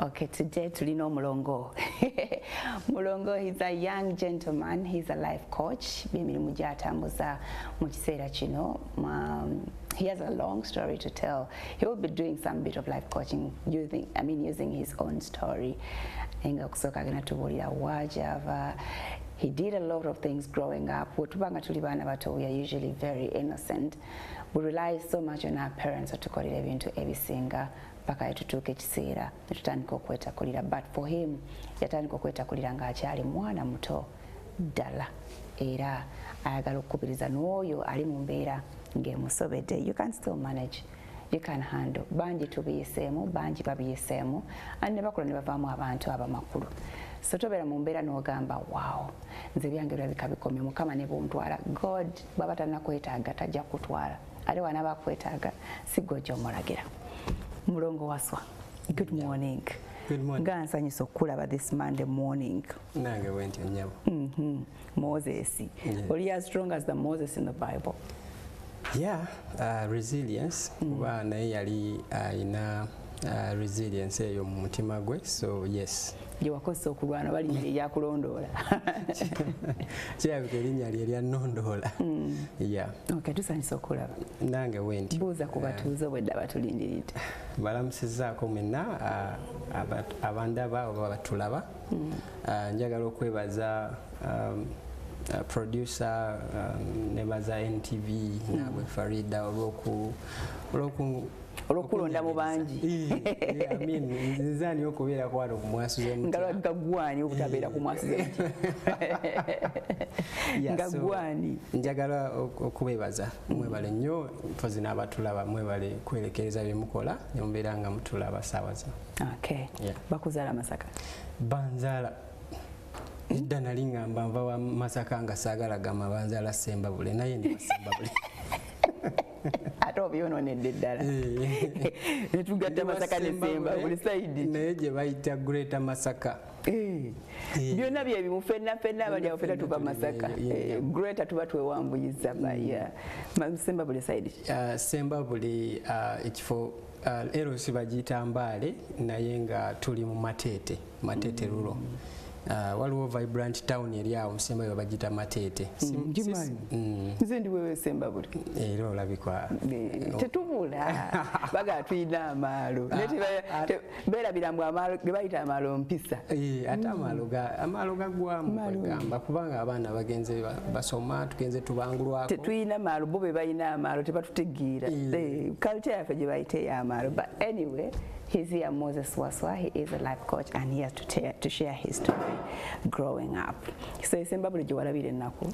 Okay, today tulino Mulongo. Mulongo, he's a young gentleman. He's a life coach. He has a long story to tell. He will be doing some bit of life coaching using his own story. Yava. He did a lot of things growing up. We are usually very innocent. We rely so much on our parents to call it into ebisinga. But for him, yatandika okwetakulira ng'akyali mwana muto ddala era ayagala okukubiriza n'oyo ali mu mbeera ng'emusobedde. You can still manage, you can handle. Bangi tubiyiseemu, bangi babiyiseemu, ate ne bakula ne bavaamu abantu abamakulu. So tobeera mu mbeera n'ogamba wow, nze byange birabika bikomye, Mukama ne bw'ontwala. God bw'aba tannakwetaaga tajja kutwala, ate wanaaba akwetaaga si ggwe gy'omulagira. Mulongo Wasswa, good morning. Good morning. Gansanyusa okulaba this Monday morning. Nange wentyo nnyabo. Moses. Yeah. Well, he as strong as the Moses in the Bible. Yeah, resilience. Kuba naye yali ina resilience eyo mu mutima gwe, so yes. Yewakozesa okulwana balinnya eryakulondoola. Kirabika erinnya lye lyannondoola. Yeah. Okay, tusanyusa okulaba. Nange wentyo. Buuza ku batuuze bwedda batulindiridde. Balamusizaako mwenna abandaba oba batulaba. Njagala okwebaza producer nebaza NTV naabwe Farida olw'okulonda mu bangi. Nzani okubeera kwano ku MwasuzeMutya. Nga gwani obutabeera ku MwasuzeMutya. Nga gwani. Njagala okubeebaza mwebale nnyo mpozi n'abatulaba mwebale kwerekereza bye mukola ne mubeera nga mutulaba ssaawa zino. Okay. Bakuzaala Masaka? Banzaala. Edda nali ngamba nva wa Masaka nga saagala gama banzaala Sembabule naye ndi Sembabule. Ate obyononedde ddala. Ne tugatta Masaka ne Sembabule sayidi. Naye gye bayita Greater Masaka. Byonna bye bimu ffenna abali awo ffenna tuva Masaka. Greater tuba twewambuyizza baya. Sembabule sayidi. Sembabule ekifo erosi bagiyita Mbaale naye nga tuli mu Matete rulo. Waliwo vibrant town eri awo Sembabule bagiyita Matete. Nze ndi wewe Sembabule. Era olabikwa. Tetubula. Baga tuyina amaalo. Beerabira mbu amaalo ge bayita amaalo mpisa. Ate amaalo gagwamu kwegamba kubanga abaana bagenze basoma tugenze tubangulwako. Tetuyina amaalo bo be bayina amaalo tebatutegeera. Culture yaffe gye bayita ey'amaalo. But anyway, he's here, Moses Wasswa. He is a life coach and he has to share his story growing up. So Sembabule gye walabira ennaku?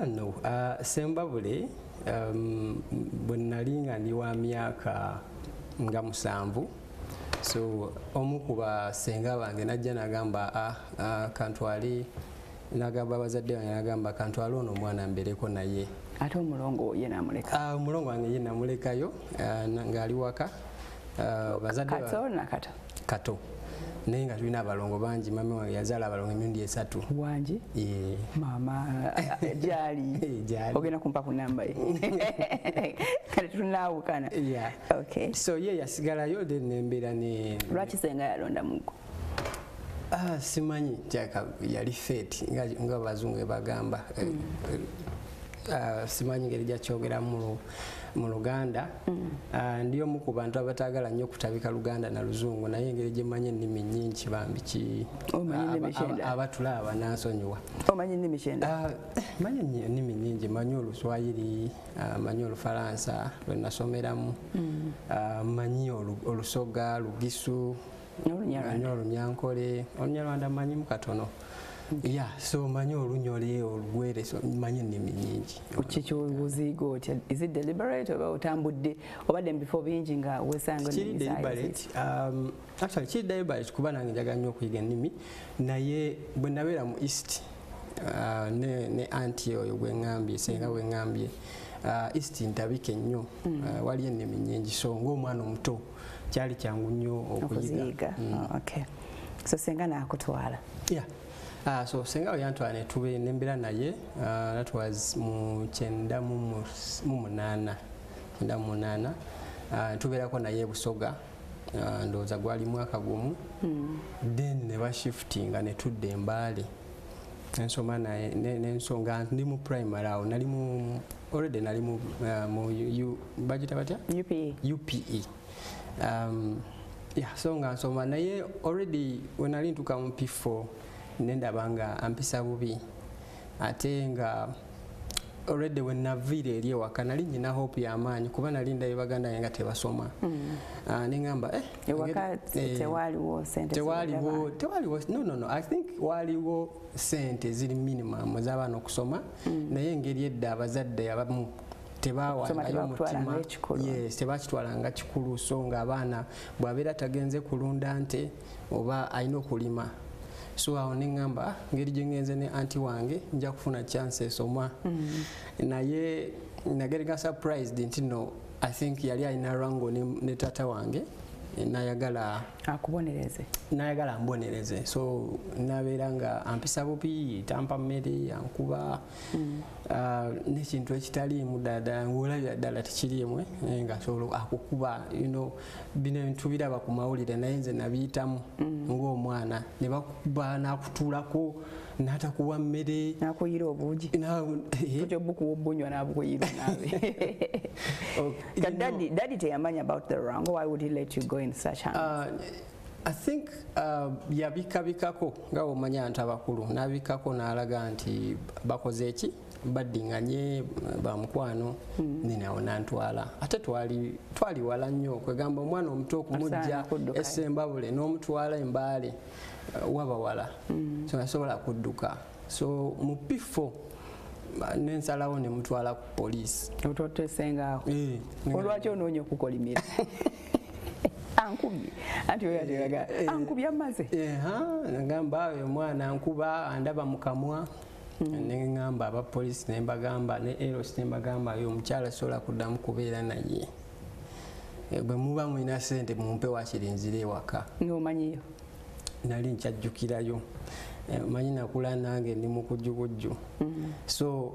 No. Sembabule bwe nali nga ndi wa myaka nga 7. So omu ku basenga bange najja nagamba kantwali nagamba abazadde bange nagamba kantwali ono omwana mbereko naye. Ate omulongo ye namuleka? Omulongo wange ye namulekayo ng'ali waka. Kato na Kato? Kato. Naye nga tulina abalongo bangi. Mami wange yazaala abalongo emirundi 3. Wangi? Mama gyali? Ogenda kumpa ku namba ye? Kale tunaawukana? Okay. So ye yasigalayo then nembeera ne... Lwaki senga yalonda mugo? Simanyi yali fate nga abazungu bagamba. Simanyi ngeri gyakyogera mu Luganda. Ndi omu ku bantu abataagala nnyo okutabika Luganda na Luzungu naye engeri gye mmanyi ennimi nnyingi bambi abatulaba nansonyiwa. Omanyi ennimi kyenda? Manyi ennimi nnyingi. Manyi Oluswayiri, manyi Olufalansa lwe nasomeramu, manyi Olusoga, Lugisu, manyi Olunyankole, Olunyarwanda manyimu katono. So manyi Olunyole, Olugwere, so manyi ennimi nnyingi. Kikyobuziiga otya? Is it deliberate oba otambudde obadde before bingi nga wesanga ennimi deliberate? Actually kiri deliberate kuba nange njagala nnyo okuyiga ennimi naye bwe nabeera mu East ne anti oyo gweŋŋambye senga gweŋŋambye East ntabike nnyo wali ennimi nnyingi so ng'omwana omuto kyali kyangu nnyo okuyiga. Okay. So senga n'akutwala? So senga we yantwala ne tube nembera naye that was mu 98 tubeerako naye Busoga ndowooza gwali mwaka gumu then ne bashiftinga ne tudda e Mbale ensoma n'ensonga ndi mu primary awo nali mu already nali mu bagita batya UPE so nga nsoma naye already we nali ntuuka mu P4 nendaba nga ampisa bubi ate nga already when naviire eri ewaka nali nyina hope y'amaanyi kuba nali ndaye baganda yange nga tebasoma nengamba ewaka tewaliwo sente no I think waliwo sente ziri minimum z'abaana okusoma naye engeri edda abazadde abamu tebawangayo omutima tebakitwalanga kikulu so nga abaana bw'abeera tagenze kulunda nte oba alina okulima so awo neŋŋamba ngeri gye ngenze ne anti wange nja kufuna chance esoma naye nagerega surprised nti no I think yali alina rango ne tata wange nayagala ambonereze so nabeera nga ampisa bubi tampa mmere yankuba n'ekintu ekitaliimu ddala ng'olabira ddala tekiriimu nga sobola akukuba bino ebintu biraba ku mawulire naye nze nabiyitamu ng'omwana ne bakukuba n'akutuulako n'atakuwa mmere n'akuyira obuugi bukuwa obbunywa n'abukuyira naabe Daddy teyamanya about the rango. Why would he let you go in such hands? I think yabikabikako nga omanya nti abakulu n'abikako n'alaga nti bakoze eki baddinganye bamukwano ninawo nantwala ate twali wala nnyo kwegamba omwana omuto okumujja essembabule n'omutwala e Mbale waba wala so nasobola kudduka so mu P4 nensalawo ne mutwala ku poliisi ototesengaako olwaki onoonya okukolimira ankubye anti oyo ateraga ankubye amaze ngamba omwana ankuba andaba mu kamwa neŋŋamba abapoliisi ne mbagamba ne eros ne mbagamba yo omukyala sobola kuddamu kubeera naye bwe muba mulina ssente mumpe wakirinzira ewaka ng'omanyiyo nali nkyajjukirayo manyi nakula nange ndi mu kujjukujju so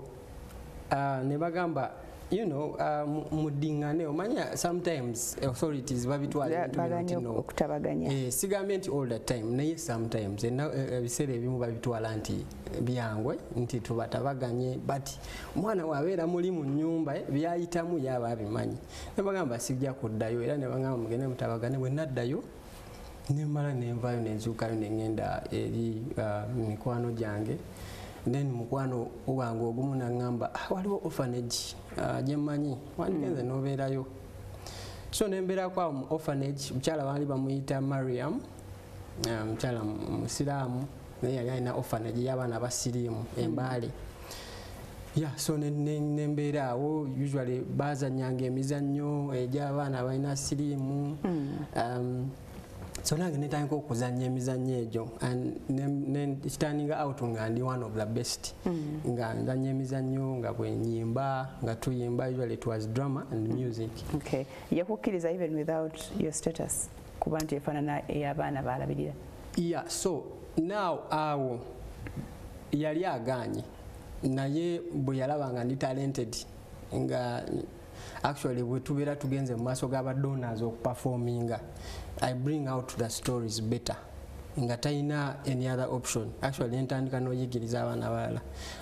ne bagamba muddingane omanya sometimes authorities babitwala okutabaganya sigambye nti all the time naye sometimes ebiseera ebimu babitwala nti byangwe nti tubatabaganye but omwana wabeera muli mu nnyumba byayitamu yaba abimanyi ne bagamba sijja kuddayo era ne bagamba mugende mutabagane bwe naddayo nemala nenvayo nenzuukayo nengenda eri mikwano gyange then mukwano wange ogumu naŋŋamba waliwo orphanage gyemmanyi wandigenze n'obeerayo so nembeerako awo mu orphanage mukyala baali bamuyita Mariam mukyala musiraamu naye yali alina orphanage y'abaana abasiriimu e Mbale so nembeera awo usually bazannyanga emizannyo egy'abaana abalina siriimu so nange netandika okuzannya emizannyo egyo standing out nga ndi one of the best nga nzannya emizannyo nga bwenyimba nga tuyimba usually it was drama and music. Okay, yakukkiriza even without your status kuba nti efaanana ey'abaana balabirira? So now awo yali aganye naye bwe yalaba nga ndi talented nga actually bwe tubeera tugenze mu maaso g'abadonors okuperforminga I bring out the stories better nga talina any other option actually ntandika n'oyigiriza abaana balala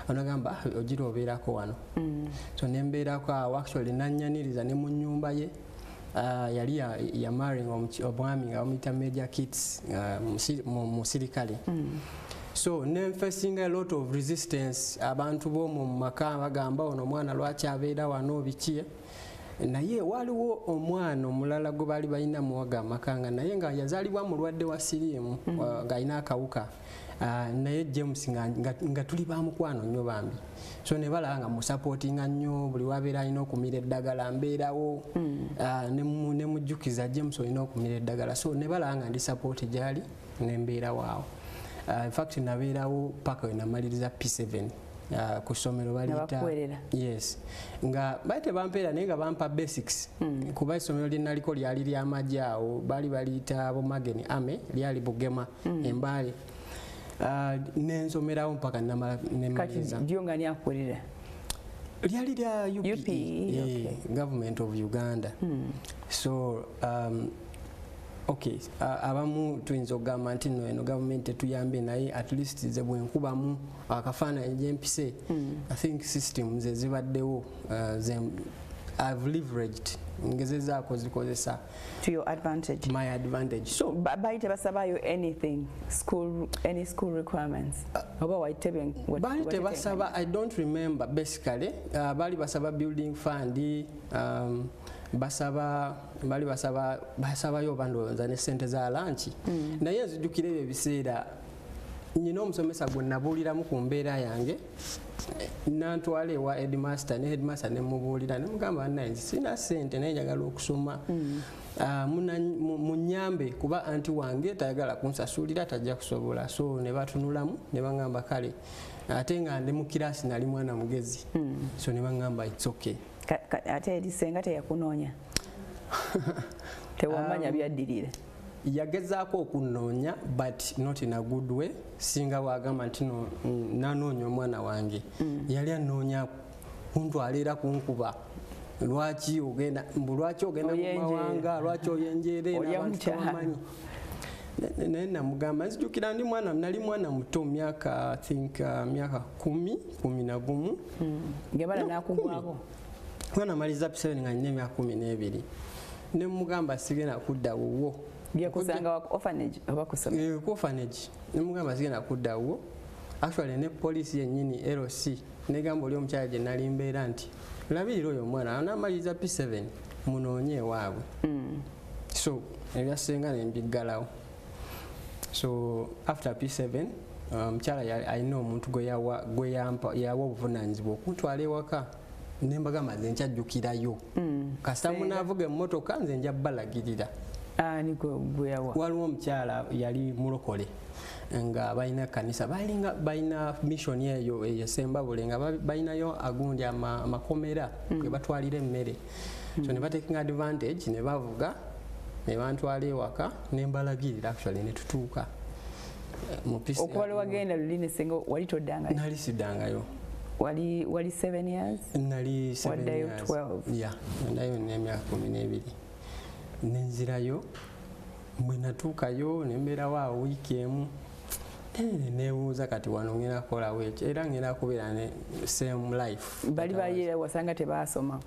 onagamba ogira obeerako wano so nembeerako awo actually nannyaniriza ne mu nnyumba ye yali yamaring omwami nga bamuyita Major Kits mu sirikale so facing a lot of resistance abantu b'omwo mu maka bagamba ono omwana lwaki abeera wano biki naye waliwo omwana omulala gwe baali balina muwaga amakanga naye nga yazaalibwa mulwadde wa siriimu ng'alina akawuka naye James nga tuli bamukwano nnyo bambi so ne balaba nga musapootinga nnyo buli wabeera alina okumira eddagala mbeerawo ne mujjukiza James olina okumira eddagala so ne balaba nga ndi sapooti gyali ne mbeerawo awo in fact nabeerawo paka we namaliriza P7 ku ssomero baliyita yes nga bayite bampeera naye nga bampa basics kuba essomero lye naliko lyali ly'amagye awo baali baliyita Bomageni Ame lyali Bugema e Mbale nensomerawo mpaka nemaliriza lyo nga lyakukolera lyali lya UPE government of Uganda so Okay, abamu tuyinza okugamba nti no eno government tetuyambe naye at least ze bwenkubamu akafaananyi gyempise I think systems ezibaddewo I've leveraged ngezezaako zikozesa to your advantage. My advantage. So bali tebasabayo anything any school requirements oba waitebye bali tebasaba I don't remember basically bali basaba building fund bali basaba yo bandowooza ne ssente za lunch naye nzijukira ebyo ebiseera nyina omusomesa gwe nabuuliramu ku mbeera yange nantwala ewa headmaster ne headmaster ne mubuulira ne mugamba naye sina ssente naye njagala okusoma munyambe kuba anti wange tayagala kunsasulira tajja kusobola so ne batunulamu ne bangamba kale ate nga ndi mu kirasi nali mwana mugezi so ne bangamba it's okay ate edisenga teyakunoonya tewamanya byaddirire yagezaako okunoonya but not in a good way singa wagamba nti nanoonya omwana wange yali anoonya kuntwalira kunkuba lwaki ogenda mu mawanga lwaki oyenjeera abantu tabamanyi naye namugamba nzijukira nali mwana muto myaka I think myaka 10 ngebala nakugwako mwana maliza P7 nga nina emyaka 12 ne mugamba sigenda kudda wuwo byakusanga wa orphanage oba kusoma ku orphanage ne mugamba sigenda kudda wuwo actually ne police yennyini LC negamba oli omukyala gye nali mbeera nti labirira oyo omwana anamaliza P7 munoonye ewaabwe so ebyasenga ne mbiggalawo so after P7 omukyala alina omuntu gwe yawa obuvunaanyizibwa okuntwala ewaka nembagamba nze nkyajjukirayo kasita munaavuga emmotoka nze nja balagirira waliwo omukyala yali mulokole nga balina kanisa balina mission eyo eyesembabule nga balinayo agundi amakomera kwe batwalira emmere so ne batekinga advantage ne bavuga ne bantwala ewaka nembalagirira actually ne tutuuka okuba wagenda luli ne senga wali toddangayo nali siddangayo wali 7 years nali 7 years 12 yeah ndayo n'emyaka 12 nenzirayo bwe natuukayo nembeerawo awo wiiki emu nebuuza kati wano ngenda kukolawo ekyo era ngenda kubeera ne same life bali bayira wasanga tebaasoma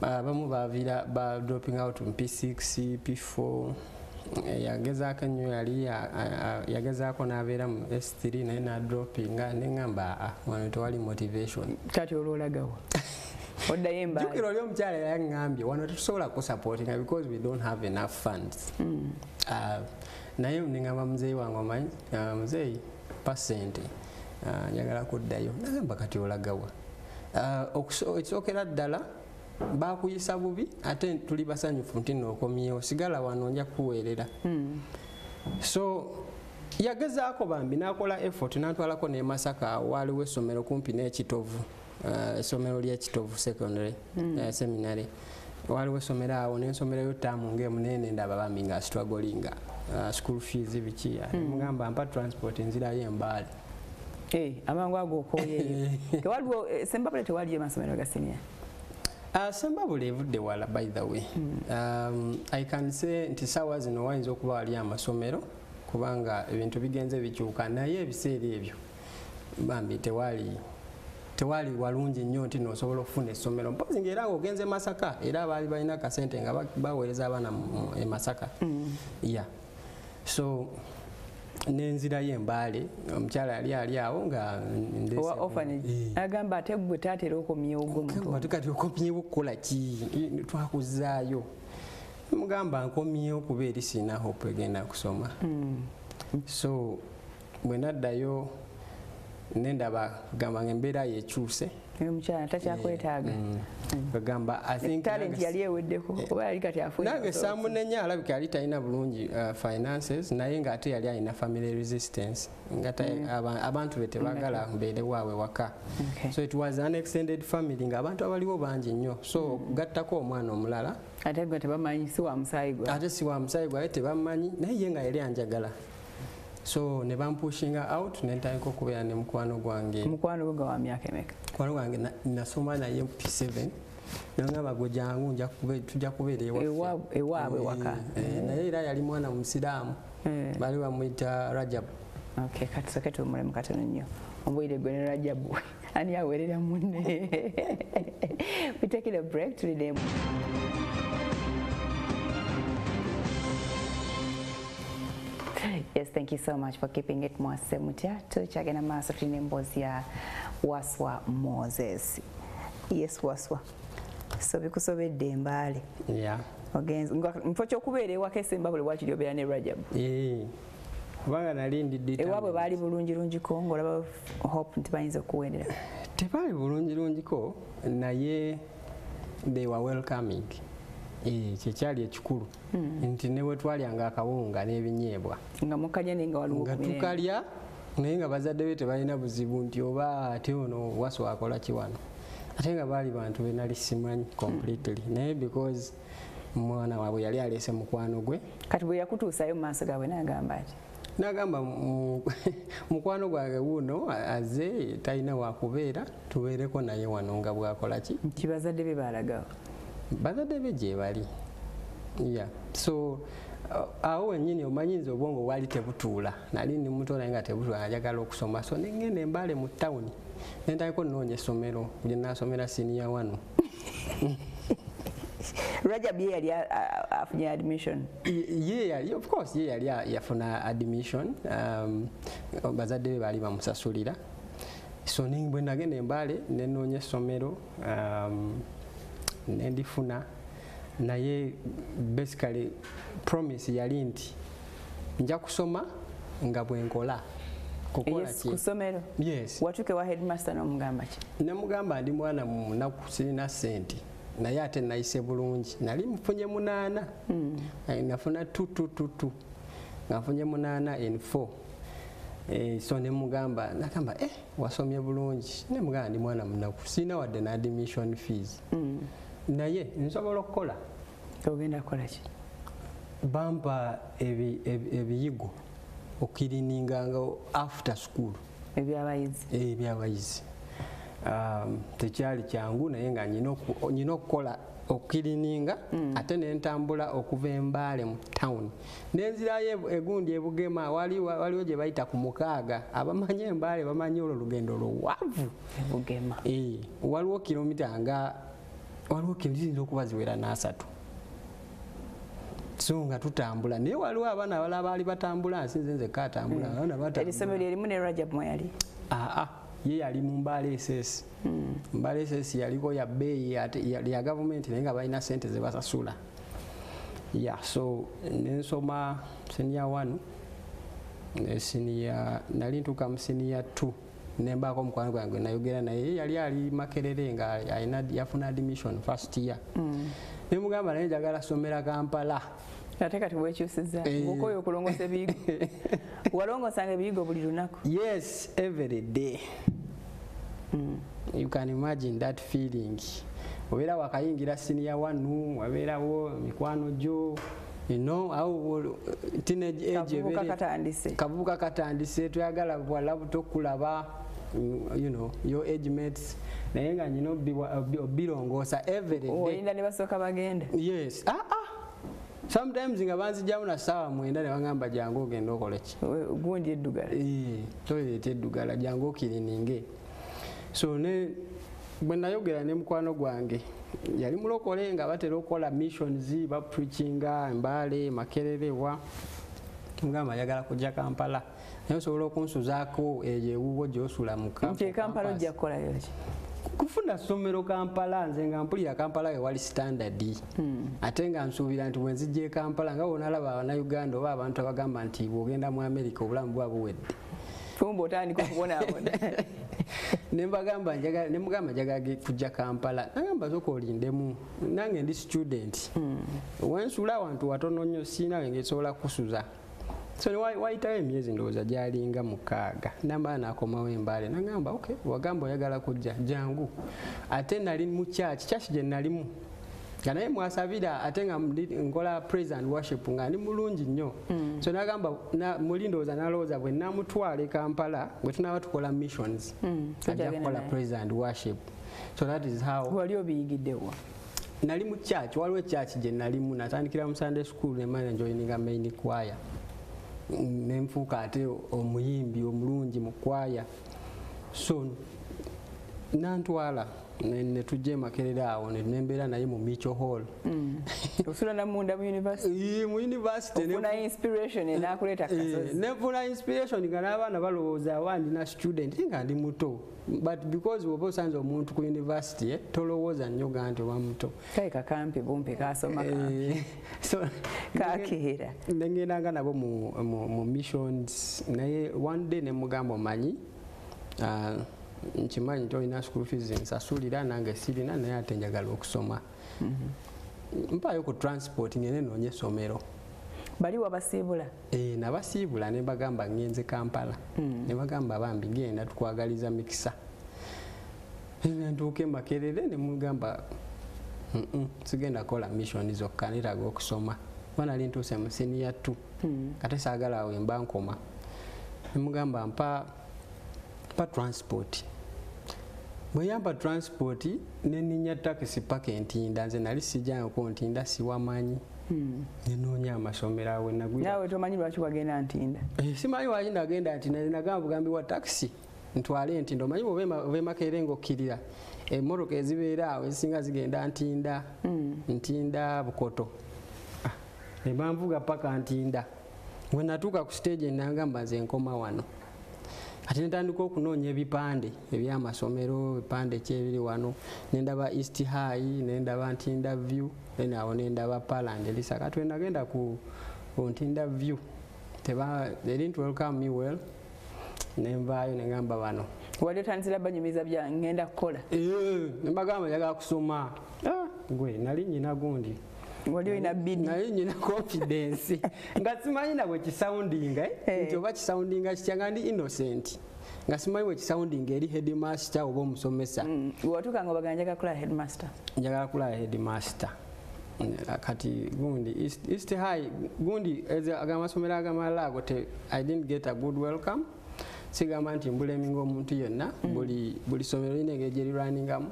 abamu baviira ba dropping out mu P6 P4 yagezaako nnyo yali yagezaako n'abeera mu S3 naye nadropinga neŋŋamba wano tewali motivation kati olwolagawa oddayo embaali jjukira oli omukyala yaŋŋambye wano tetusobola kusupportinga because we don't have enough funds naye neŋŋamba muzeeyi wange omanyi muzeeyi pasente njagala kuddayo nagamba kati olagawa ekisookera ddala bakuyisa bubi ate tuli basanyufu nti nookomyewo sigala wano nja kuweerera so yagezaako bambi n'akola effort n'atwalako ne Masaka waaliwo essomero kumpi n'ekitovu essomero ly'ekitovu secondary seminary waliwo essomero awo n'ensomero ttaamu ng'emunene ndaba bambi nga strugglinga school fees biki mugamba mpa transport nzirayo embaale amangu ago okooyeeyo tewaliwo sembabule tewaliyo amasomero ga senior sembabule evudde wala by the way I can say nti sawa zino wayinza okuba wali amasomero kubanga ebintu bigenze bikyuka naye ebiseera ebyo bambi tewali walungi nnyo nti noosobola okufuna essomero mpozi ngaera ng'ogenze Masaka era baali balina kasente nga baweereza abaana e Masaka so nenzirayo embaale omukyala yali ali awo nga owa orphanage agamba ate gwe taatera okomyewo gwomuto kati okomyewo okukola ki twakuzaayo mugamba nkomyewo kuba eri sina hope egenda kusoma so bwe naddayo nendaba kugamba nga embeera yekyuse omukyala takyakwetaaga kugamba I think talent yali eweddeko oba yali kati afuye nange saamunenya alabika yali talina bulungi finances naye ng'ate yali alina family resistance abantu be tebagala mbeere waabwe waka so it was an extended family ng'abantu abaliwo bangi nnyo so gattako omwana omulala ate gwe tebamanyi si wa musaayi gwe ate si wa musaayi gwe tebamanyi naye ye nga yali anjagala so ne bampushinga out nentandika okubeera ne mukwano gwange mukwano gwe wa myaka emeka mukwano gwange nasoma naye P7 nangamba gwe jangu tujja kubeera ewaabwe waka naye era yali mwana musiraamu bali bamuyita Rajab. Okay, katusoke tumulemu katono nnyo obwire gwe ne Rajabu ani awerera munne. We take a break to the Yes, thank you so much for keeping it MwasuzeMutya. Tuchagenda maaso tulina emboozi ya Wasswa Moses. Yes, Wasswa. So bikusobedde embaale. Yeah. Ogenze mpo ky'okubeera ewaka esemba buli bwakiri obeera ne Rajab. Kubanga nali ndidde ewaabwe baali bulungirungiko ng'olaba hope nti bayinza okuweerera. Tebaali bulungirungiko naye they were welcoming. Kyekyali ekikulu nti ne bwe twalyanga akawunga n'ebinyeebwa nga mukalya naye nga waliwo nga tukalya naye nga bazadde be tebalina buzibu nti oba ate ono Wasswa akola ki wano, ate nga baali bantu be nali simanyi completely naye because mwana waabwe yali aleese mukwano gwe. Kati bwe yakutuusayo mu maaso gaabwe n'agamba ati n'agamba mukwano gwange wuno aze talina wakubeera tubeereko naye wano nga bwakola ki nti bazadde be baalagawo. Bazadde be gye bali. So awo wennyini omanyinza obwongo bwali tebutuula nali ndi muto naye nga tebutuula njagala okusoma so nengenda embaale mu tawuni nentayiko nnoonya essomero gye naasomera senior 1. Rajab ye yali afunye admission. Of course ye yali yafuna admission. Bazadde be baali bamusasulira so bwe nagenda embaale nenoonya essomero nendifuna naye basically promise yali nti nja kusoma nga bwenkola kukola ki kusomero. Yes. Watuke wa headmaster n'omugamba ki? Namugamba ndi mwana munaku sirina sente naye ate nayise bulungi nali mfunye 8 nafuna 2 nga mfunye 8 in 4. So nemugamba nakamba wasomye bulungi nemugamba ndi mwana munaku sirina wadde na admission fees naye nsobola okukola. Ogenda kukola ki? Bampa ebiyigo okirininganga after school ebyabayizi. Tekyali kyangu naye nga nyina okukola okirininga ate nentambula okuva embaale mu town nenzirayo egundi ebugema waliwo gye bayita ku mukaaga abamanyi embaale bamanyi olwo lugendo lwowaavu ebugema. Waliwo kilomita nga waliwo ziyinza okuba ziwera n3 so nga tutambula naye waliwo abaana abalala baali batambula nsinze nzekka atambula erisomero lyerimu ne Rajab mwe yali ye yali mu Mbale SS. Mbale SS yaliko ya bbeeyi ya gavumenti naye nga balina sente ze basasula. So nensoma senior 1 nali ntuuka mu senior 2 nembaako omukwano gwange nayogera naye yali ali Makerere nga yafuna admission first year. Nemugamba naye njagala somera Kampala. Ate kati bwekyusiza ng'okooye okulongosa ebiyigo. Walongosanga ebiyigo buli lunaku? Yes, every day. You can imagine that feeling. Obeera wakayingira senior 1 wabeerawo mikwano gyo awo teenage age kabuuka katandise twagala bwala buto kulaba your age mates naye nga nyina obirongoosa every day. Oyinda ne basooka bagenda? Yes. Sometimes nga banzijamu na ssaawa 9 ne bagamba jangu ogenda okola ki? Gundi eddugala. Toilet eddugala jangu okirininge. So bwe nayogera ne mukwano gwange yali mulokole nga batera okukola missions bapreachinga Embaale Makerere wa ngamba yagala kujja Kampala naye osobola okunsuzaako eyo ewuwo gy'osula mu Kampala ojja kukolayo ki? Kufuna ssomero Kampala nze nga mpulira Kampala wali standard ate nga nsuubira nti bwe nzijja Kampala nga wonalaba Abannayuganda oba abantu abagamba nti bw'ogenda mu America obulamu bwa buwedde fumbo otandika okubonaabona. Nemugamba njagala kujja Kampala nagamba sooka olindemu nange ndi student wensula awantu watono nnyo siina wengesobola kusuza so wayitayo emyezi ndowooza gyalinga 6 namba nakomawo Embaale nagamba okay wagamba oyagala kujja jangu ate nali mu church gye nalimu nga naye mwasabira ate nga nkola praise and worship nga ndi mulungi nnyo so nagamba muli ndowooza nalowooza bwe namutwala Kampala bwe tunaba tukola missions ajja kukola praise and worship So that is how wali obiyigiddewa. nali mu church, waliwo church gye nalimu, natandikira mu Sunday school ne manya joininga main choir. Nenfuuka ate omuyimbi omulungi mu choir. So nantwala ne tujje Makerere awo ne nembeera naye mu Mitchell Hall. Osula na munda mu university. Mu university nefuna inspiration enakuleeta kasozi. Nefuna inspiration nga n'abaana balowooza awandi na student nga ndi muto. But because oba osanze omuntu ku university tolowooza nnyo ga nti oba muto. Kale kakampi bumpi kasoma kampi. So kakeera. Nengendanga nabo mu missions naye one day ne mugamba omanyi nkimanyi nti olina school fees nsasulira nange sirina naye ate njagala okusoma. Mpaayo ku transport ngende noonye essomero. Bali wabasiibula? Nabasiibula ne bagamba ngenze Kampala. Ne bagamba bambi genda tukwagaliza mikisa. Ntuuke Makerere ne mugamba sigenda kola mission zokka netaga okusoma. Banali ntuuse mu senior 2. Kate saagala awo emba nkoma. Ne mugamba mpa transport. Bwe yampa transport ne ninya taxi paka Ntinda, nze nali sijja ko Ntinda siwamanyi. Nenoonya amasomero awo nagwira. Nawe tomanyi lwaki wagenda Ntinda? Simanyi lwaki nagenda Ntinda, nagamba bugambiwa taxi ntwale Ntinda. Omanyi bwe Makerere ng'okkirira emmotoka ezibeera awo ezisinga zigenda Ntinda, Ntinda Bukoto. Ne banvuga paka Ntinda. Bwe natuuka ku stage nagamba nze nkoma wano. Ate ntandika okunoonya ebipande eby'amasomero, ebipande kyebiri wano. Nendaba East High, nendaba Ntinda View, awo nendaba Paland Elisa. Kati we nagenda ku Ntinda View. They didn't welcome me well. Nenvaayo negamba bano. Wali otandikira banyumiza bya ngenda kukola? Nembagamba njagala kusoma. Gwe nali nyina gundi. Wali olina bidi? Nali nyina confidence. Nga simanyi na bwe kisoundinga, nti oba kisoundinga kityanga ndi innocent. Nga simanyi bwe kisoundinga eri headmaster oba omusomesa. Watuuka nga obagamba njagala kula headmaster? Njagala kula headmaster. Kati gundi East High gundi amasomero agamalala ago I didn't get a good welcome. Sigamba nti mbuleminga omuntu yonna buli somero lina engeri gye lirwaningamu.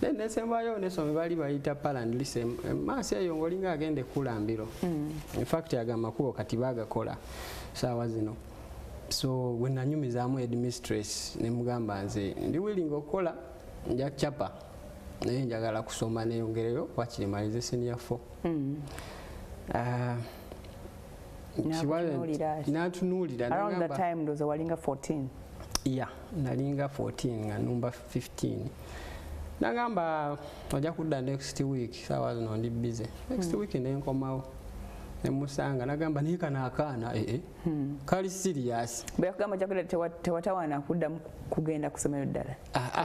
Then nesembayo nesome bali bayita Paland Elisa maaso eyo ng'olinga agende kulambiro. In fact agamba kubo kati bagakola saawa zino. So when nanyumizaamu headmistress ne mugamba nze ndi willing okukola nja chapa naye njagala kusoma neyongereyo wakirimalize senior 4. Natunuulira. Around that time ndoza walinga 14. Yeah, nalinga 14 nga number 15. Nagamba ojja kudda next week saawa zino ndi busy. Next week nenkomawo ne musanga nagamba naye kana akaana kali serious. Bwe yakugamba ojja kudda tewatawaana kudda kugenda kusomero ddala?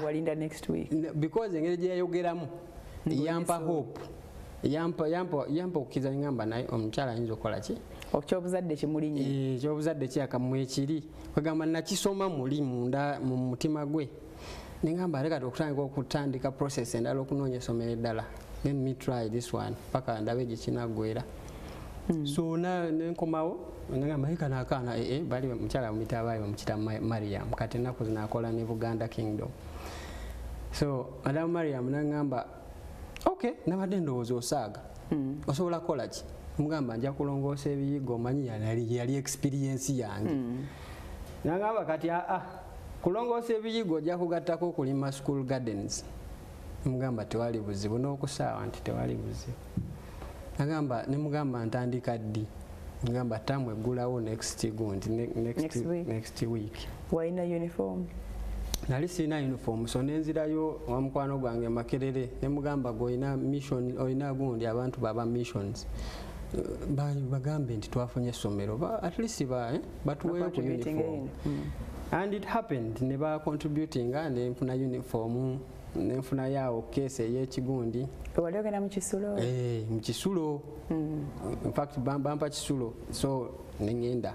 Walinda next week? Because engeri gye yayogeramu yampa hope. Yampa okukiza ngamba naye omukyala ayinza okukola ki? Ekyobuzadde kimulinye. Ekyobuzadde kyakamu ekiri. Kwegamba nakisoma muli munda mu mutima gwe. Nengamba leka okutandika process endala okunoonya essomero eddala. Let me try this one. Paka ndabe gye kinagwera. So nenkomawo nengamba leka n'akaana bali mukyala mumitabayi bamukita Mariam. Kati ennaku zinakola ne Buganda Kingdom. So Madam Mariam nengamba okay, nabadde ndowooza osaaga. Osobola kukola ki? Mugamba nja kulongoosa ebiyigo omanyi yali experience yange. Nagamba kati kulongoosa ebiyigo ojja kugattako okulima school gardens. Mugamba tewali buzibu n'okusaawa nti tewali buzibu. Ne mugamba ntandika ddi? Mugamba tamu eggulawo next week. Walina uniform? Nali sirina uniform, so nenzirayo wamukwano gwange Makerere ne mugamba goyina mission olina gundi abantu baba missions. Bagambe nti twafunye essomero at least batuweeyo ku uniform. And it happened ne ba contributing ne nfuna uniform ne nfuna yawo case ey'ekigundi. Wali ogenda mu Kisulo? Mu Kisulo. In fact bampa Kisulo, so nengenda.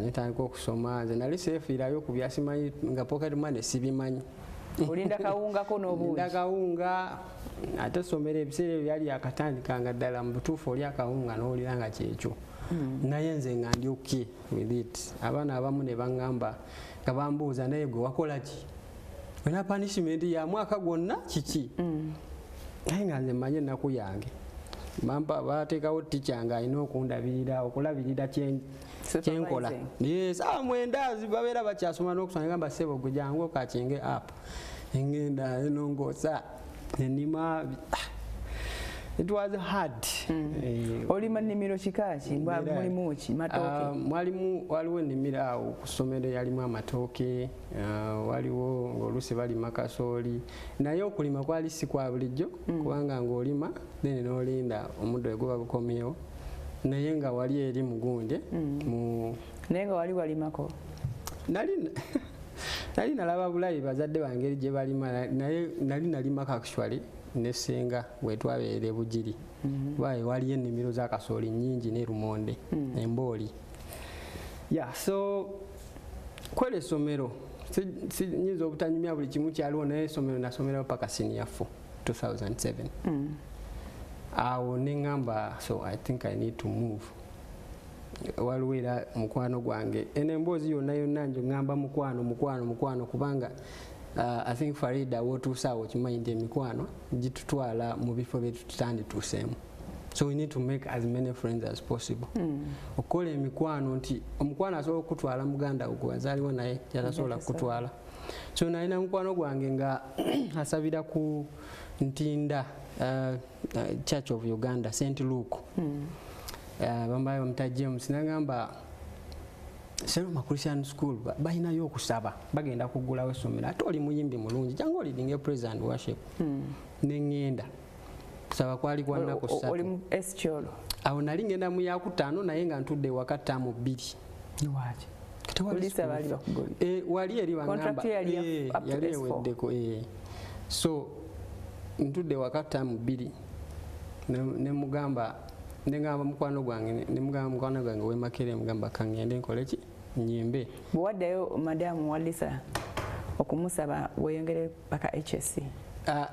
Netandika okusoma nze nali seefiirayo ku byasimanyi nga pocket money sibimanyi. Olinda kawungako n'obuugi? Olinda kawunga ate essomero ebiseera ebyo byali akatandikanga ddala mu butuufu oli akawunga n'owulira nga kyekyo. Naye nze nga ndi with it. Abaana abamu ne baŋŋamba nga bambuuza naye gwe wakola ki? wena punishment ya mwaka gwonna kiki naye nga nze manye ennaku yange bampa bateekawo tica nga alina okundabirira okulabirira kyenkola saa 9 babeera bakyasoma n'okusoma gamba ssebo gwe jangu okakinge app engenda enongoosa enima. It was hard. Olima nnimiro kikaaki mulimu ki matooke? Waliwo ennimiro awo ku ssomero yalimu amatooke, waliwo ng'oluusi balima kasooli, naye okulima kwali si kwa bulijjo kubanga ng'olima then n'olinda omuddo eguba gukomyewo, naye nga wali eri mugunde. Naye nga wali walimako? Nali nalaba bulayi bazadde bangeri gye balima, naye nali nalimako actually ne senga wetwabeere Bugiri. Baye waliyo ennimiro za kasooli nnyingi ne lumonde embooli. So kwele essomero nyinza obutanyumya buli kimu kyaliwo, naye essomero nasomerawo paka senior 4 2007. Awo ne ngamba so I think I need to move. Waliwo era mukwano gwange emboozi yonna njo ngamba mukwano kubanga I think Farida wotuusaawo kimanyi nti emikwano gitutwala mu bifo bye tutandituuseemu. So we need to make as many friends as possible. Okukola emikwano nti omukwano asobola okutwala muganda gwe azaaliwo naye kyatasobola kutwala. So nalina mukwano gwange nga asabira ku Ntinda Church of Uganda, St. Luke. Bambaye bamuta James nagamba Selma Christian School balinayo okusaba bagenda kugulawo essomero ate oli muyimbi mulungi jangu olidinga praise and worship. Nengenda kusaba kwali kwa nako ssatu. Oli mu Escholo? Awo nali ngenda mu yakutaano naye nga ntudde waka ttaamu 2. Niwaki? Polisi bali bakugula. Wali eri bangamba yali eweddeko. So ntudde waka ttaamu 2 ne mugamba ndengamba mukwano gwange wemakere mugamba kangende nkole ki nyimbe. Bwaddayo madamu Walisa okumusaba weyongere paka HSC?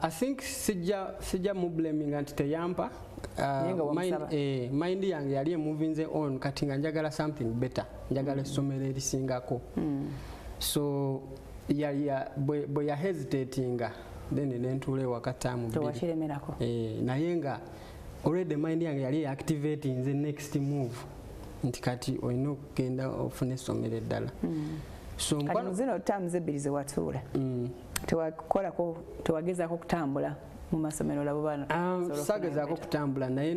I think sijja mu blaming anti teyampa. Mind yange yali emovinze on kati nga njagala something better, njagala essomero erisingako. So bwe ya hesitatinga then nentule wakatamu 2. Tewakiremerako? Naye nga already mind yange yali activating the next move nti kati olina okugenda ofune essomero eddala. So kati zino terms ebbiri ze watuula tewagezaako kutambula mu masomero labo bana? Sagezaako kutambula naye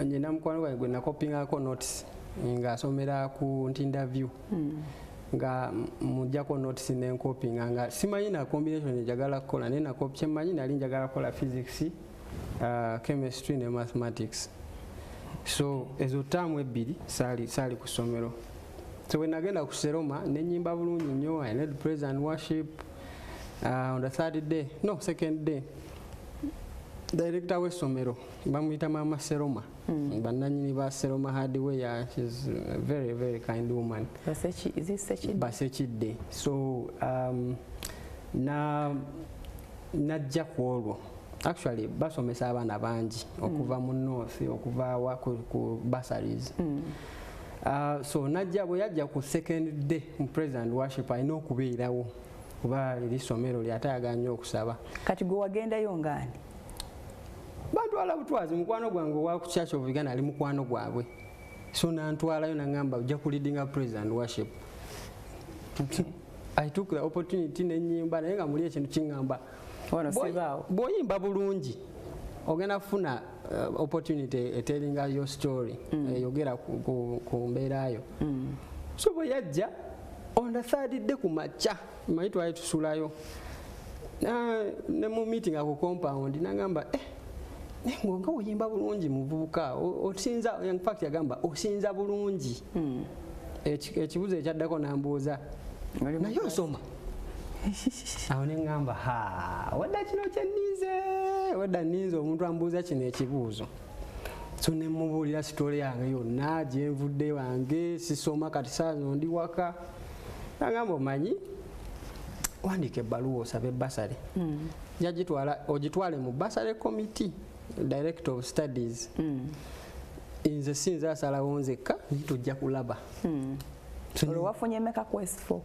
nyina mukwano gwange gwe nakopingako notice ng'asomera ku Ntinda View nga mujjako notice nenkopinga nga simanyi na combination njagala kukola naye nakopye manyi nali njagala kukola physics, chemistry ne mathematics. So ezo tamu ebbiri saali ku ssomero. So when nagenda ku Seroma nenyimba bulungi nnyo, I led praise and worship. On the second day director w'essomero bamuyita Mama Seroma, bannannyini ba Seroma Hardware. She's a very very kind woman. Basechidde. So najja ku olwo actually basomesa abaana bangi okuva mu north okuva ku bursaries. So najja bwe yajja ku second day mu praise and worship alina okubeerawo kuba eri ssomero lyatayagala nnyo okusaba. Kati gwe wagendayo ngaani? Bantwala butwazi mukwano gwange owa ku Church of Uganda ali mukwano gwabwe. So nantwalayo nangamba ojja ku leading praise and worship. I took the opportunity nenyimba naye nga muli ekintu kingamba bw'oyimba bulungi ogenda kufuna opportunity etelinga your story eyogera ku mbeerayo. So bwe yajja on the third day ku makya manyi twali tusulayo ne mu meeting ako compound nagamba nga oyimba bulungi muvubuka osinza, in fact yagamba osinza bulungi. Ekibuzo ekyaddako nambuuza naye osoma? Awo ne ngamba wadda kino kyennize, wadda nnize omuntu ambuuza kino ekibuuzo. So ne mubuulira sitole yange yonna gyenvudde wange sisoma kati saazo ndi waka. Nagamba omanyi wandiika ebbaluwa osabe basale ogitwale mu basale committee, director of studies. Nze sinza asalawo nzekka tujja kulaba. Olwo wafunye meka quest for?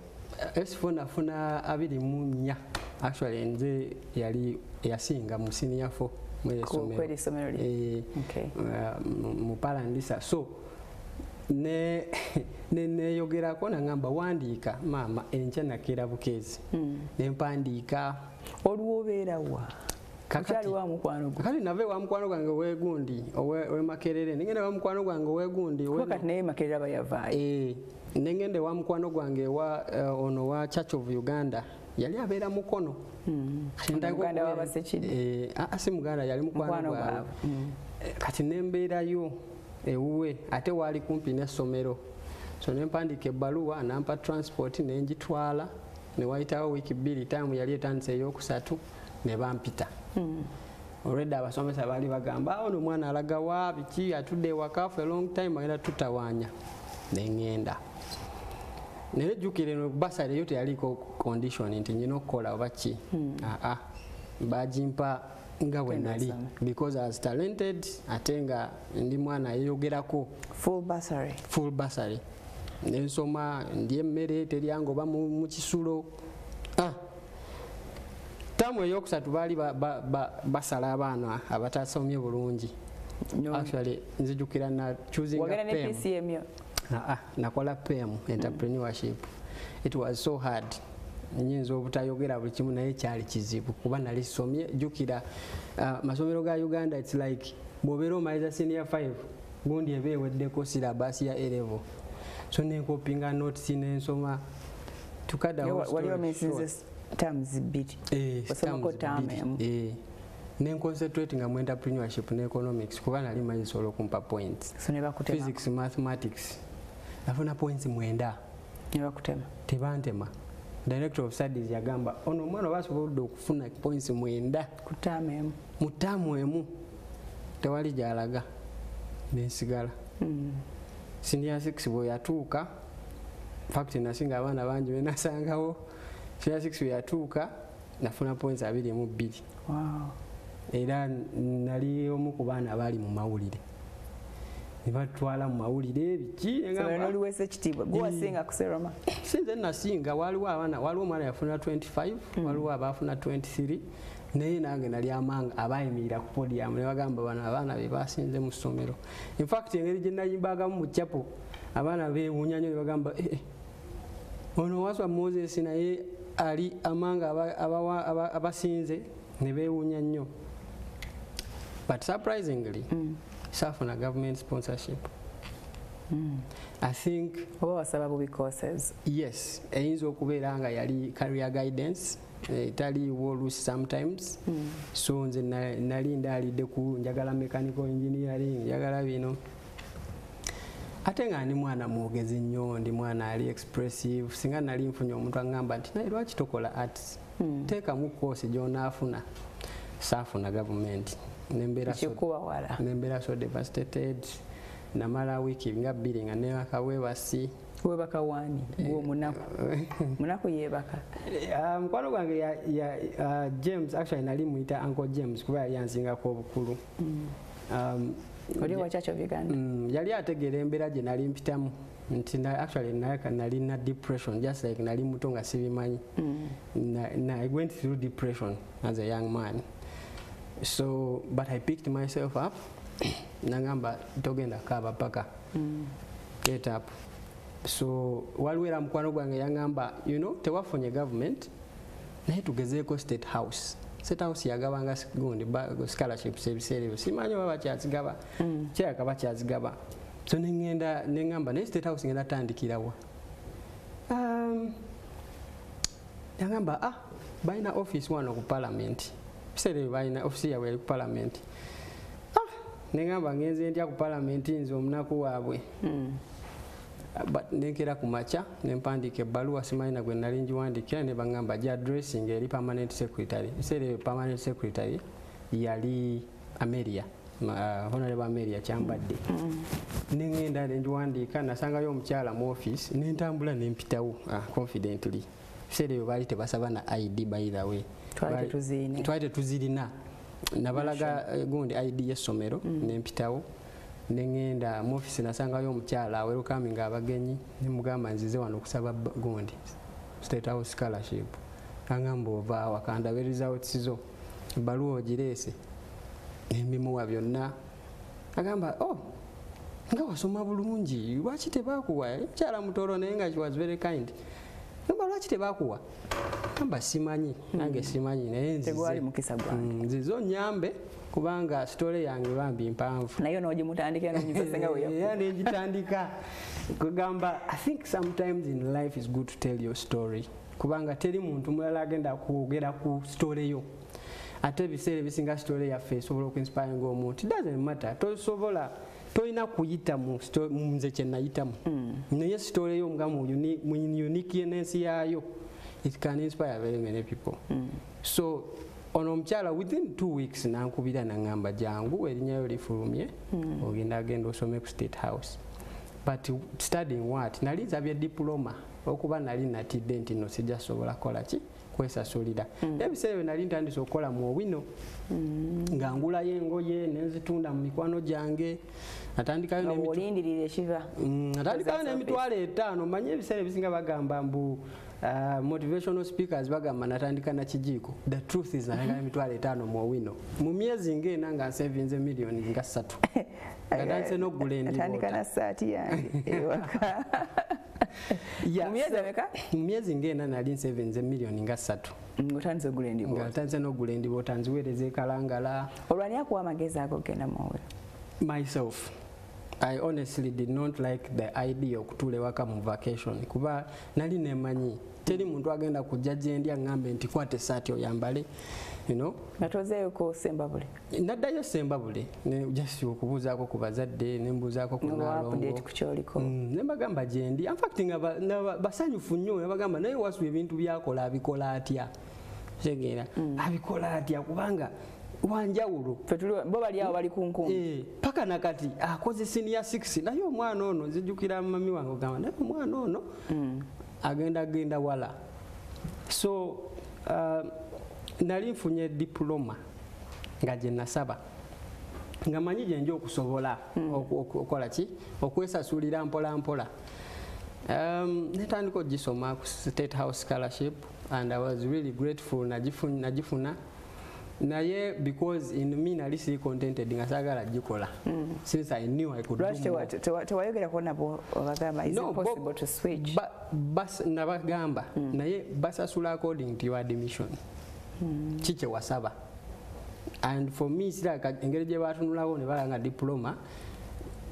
S4 nafuna 24 actually nze yali yasinga mu senior 4 kweli somero mu Palandisa so ne yogerako nangamba wandiika maama enkya nakera Bukeezi ne mpandiika olwobeerawa kakati wa mukwano gwo kali nave wa mukwano gwange wegundi owe Makerere ningende wa mukwano gwange wegundi wakati naye Makerere abayavaayo ningende wa mukwano gwange wa ono wa Church of Uganda yali abeera Mukono Uganda wabasekide asi Muganda yali mukwano gwawe kati nembeerayo ewuwe ate wali kumpi n'essomero so nempandiika ebbaluwa nampa transport nenjitwala ne wayitawo wiiki 2 time yali etandise ey'okusatu ne bampita already abasomesa bali bagamba ono mwana alaga wa biki atudde ewaka for a long time agenda tutawaanya nengenda naye jjukire no basari yote yaliko condition nti nyina okukola oba ki bagimpa nga bwe nali because I was talented ate nga ndi mwana yeyogerako full bursary nensoma ndi emmere teryango ba mu kisulo tamu eyokusatu baali basala abaana abatasomye bulungi actually nzijukira na choosing PCM nakola PM entrepreneurship it was so hard nyinza obutayogera buli kimu naye kyali kizibu kuba nali somye jukira masomero ga Uganda it's like bwobeera omaliza senior 5 gundi ebeeweddeko syllabus ya A level so nenkopinga notes nensoma tukada terms bit nenconcentrating mu entrepreneurship ne economics kuba nali manyi solo kumpa points physics mathematics nafuna points 9 nebakutema tebantema director of studies yagamba ono mwana basobodde okufuna points 9 mutamu emu tewali jalaga nensigala senior 6 bwe yatuuka fact nasinga abaana bangi benasangawo senior 6 bwe yatuuka nafuna points 22 era nali omu ku baana abaali mu mawulire nibatwala mu mawulire biki noliwesa ekitiibwa gwewasinga kuseroma sinze nasinga waliwo omwana yafuna 25 waliwo abafuna 23 naye nange nali amanga abayimirira ku podium ne bagamba bano abaana be basinze mu ssomero in fact engeri gye nayimbagamu mu chapel abaana beewuunya nnyo ne bagamba ono Wasswa Moses naye ali amanga abasinze ne beewuunya nnyo but surprisingly safuna government sponsorship I think oba wasaba bubi courses yes eyinza okubeera nga yali career guidance italiiwo oluusi sometimes so nze nali ndaalidde ku njagala mechanical engineering njagala bino ate nga ndi mwana mwogezi nnyo ndi mwana ali expressive singa nali nfunye omuntu aŋŋamba nti naye lwaki tokola arts teekamu course gy'onaafuna saafuna government nembeera so devastated namala wiiki nga 2 nga newaka webasi webaka wani gwo munaku yebaka mukwano gwange ya James actually nali muyita Uncle James kuba yali yansingako obukulu oli wa Church of Uganda yali ategeera embeera gye nali mpitamu nti actually nali na depression just like nali muto nga sibimanyi I went through depression as a young man so but I picked myself up nangamba togenda kaaba paka get up so waliwo mukwano gwange yangamba tewafunye government naye tugezeeko state house yagabanga gundi scholarships ebiseera ebyo simanyi oba bakyazigaba kyeraka bakyazigaba so nengamba naye state house ngenda tandikirawa yangamba balina office wano ku parliament biseera ebyo balina office yabwe eri ku parliament nengamba ngenze ntya ku parliament nze omunaku waabwe but nenkera ku makya nempandiika ebbaluwa simanyi na gwe nali ngiwandiikira ne bagamba gya addressing eri permanent secretary biseera ebyo permanent secretary yali Ameria honorable Ameria Kyambadde nengenda nengiwandiika nasangayo omukyala mu office nentambula nempitawo confidently biseera ebyo baali tebasaba na ID by the way twali tetuzirina nabalaga gundi ID y'essomero nempitawo nengenda mu office nasangayo omukyala welcoming abagenyi nemugamba nzize wano okusaba gundi State House scholarship angamba ova awaka ndabiriza otsizo baluwa ogirese nembimuwa byonna agamba nga wasoma bulungi lwaki tebakuwa mukyala mutoro naye nga she was very kind ngamba lwaki tebakuwa amba simanyi nange simanyi naye tegwali mukisa gwange nzizo nyambe kubanga story yange bambi mpanvu nayo nogimutandika nonyuvesenga weyo nenjitandika kugamba I think sometimes in life is good to tell your story kubanga teri muntu mulala agenda kwogera ku story yo ate ebiseera ebisinga story yaffe esobola okuinspire ng'omuntu it doesn't matter tosobola tolina kuyita mu nze kye nayitamu naye story yo nga mu uniqueness yayo it can inspire very many people so ono omukyala within 2 weeks nankubira nangamba jangu erinyayo lifulumye agenda osome ku State House but studying what nali nsabye diploma okuba nali natidde nti no sijasobola kola ki kwesasulira ebiseera nali ntandise okukola mu owino nga ngulayo engoye nenzitunda mu mikwano gyange natandikayo n'emitwalo 5 manye ebiseera ebisinga bagamba mbu motivational speakers bagamba natandika na kijiiko the truth is natandika emitwalo 5 mu owino mu myezi ng'ena nga nsavinze millions nga 3 ngatanse n'oggula natandika na saati yange ewaka mu myezi ng'ena nali nsavinze millions nga 3 otandise ogula endiboota ngatanse n'oggula endiboota nziweereza ekalangala olwani akuwa amagezi ago genda muwe myself I honestly did not like the idea okutula ewaka mu vacation kuba nali nemanyi teri muntu agenda kujja gyendi aŋŋambe nti kwate saati oyambale natozeeyo ko sembabule naddayo sembabule just okubuuzaako ku bazadde nembuuzaako ku nalongo nembagamba gyendi infact nga basanyufu nnyo nebagamba naye Wasswa ebintu byakola abikola atya segera abikola atya kubanga wanjawulo bo bali awo bali kunkumbi paka nakati akoze senior 6 naye omwana ono nzijukira mami wange ogamba naye omwana ono agenda wala so nali nfunye diploma nga gye nasaba nga manyi gyenja okusobola okukola ki okwesasulira mpola mpola netandika ogisoma ku State House scholarship and I was really grateful nagifuna naye because in me nali siri contented nga sagala gikola since I knew I could do more. Tewayogera ko nabo bagamba is it possible to switch bas nabagamba naye basasula according to your admission chiche wasaba and for me sira engeri gye batunulawo ne balanga diploma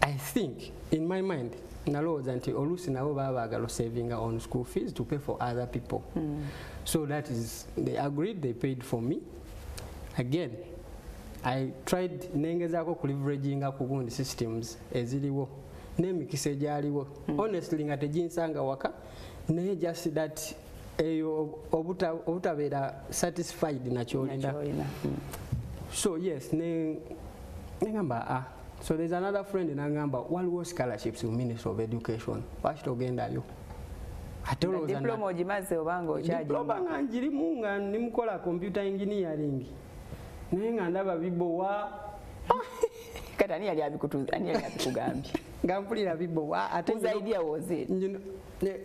I think in my mind nalowooza nti oluusi nabo baba baagala saving on school fees to pay for other people so that is they agreed, they paid for me. Again, I tried nengezaako ku leveraging ku gundi systems eziriwo n'emikisa egyaliwo honestly nga teginsanga waka naye just that eyo obutabeera satisfied nakyolina so yes nengamba so there's another friend nangamba waliwo scholarships mu Ministry of Education lwaki togendayo diploma ogimaze obanga diploma nga njirimu nga nimukola computer engineering naye nga ndaba bibowa kati ani yali abikugambye nga mpulira bibowa ate idea was it?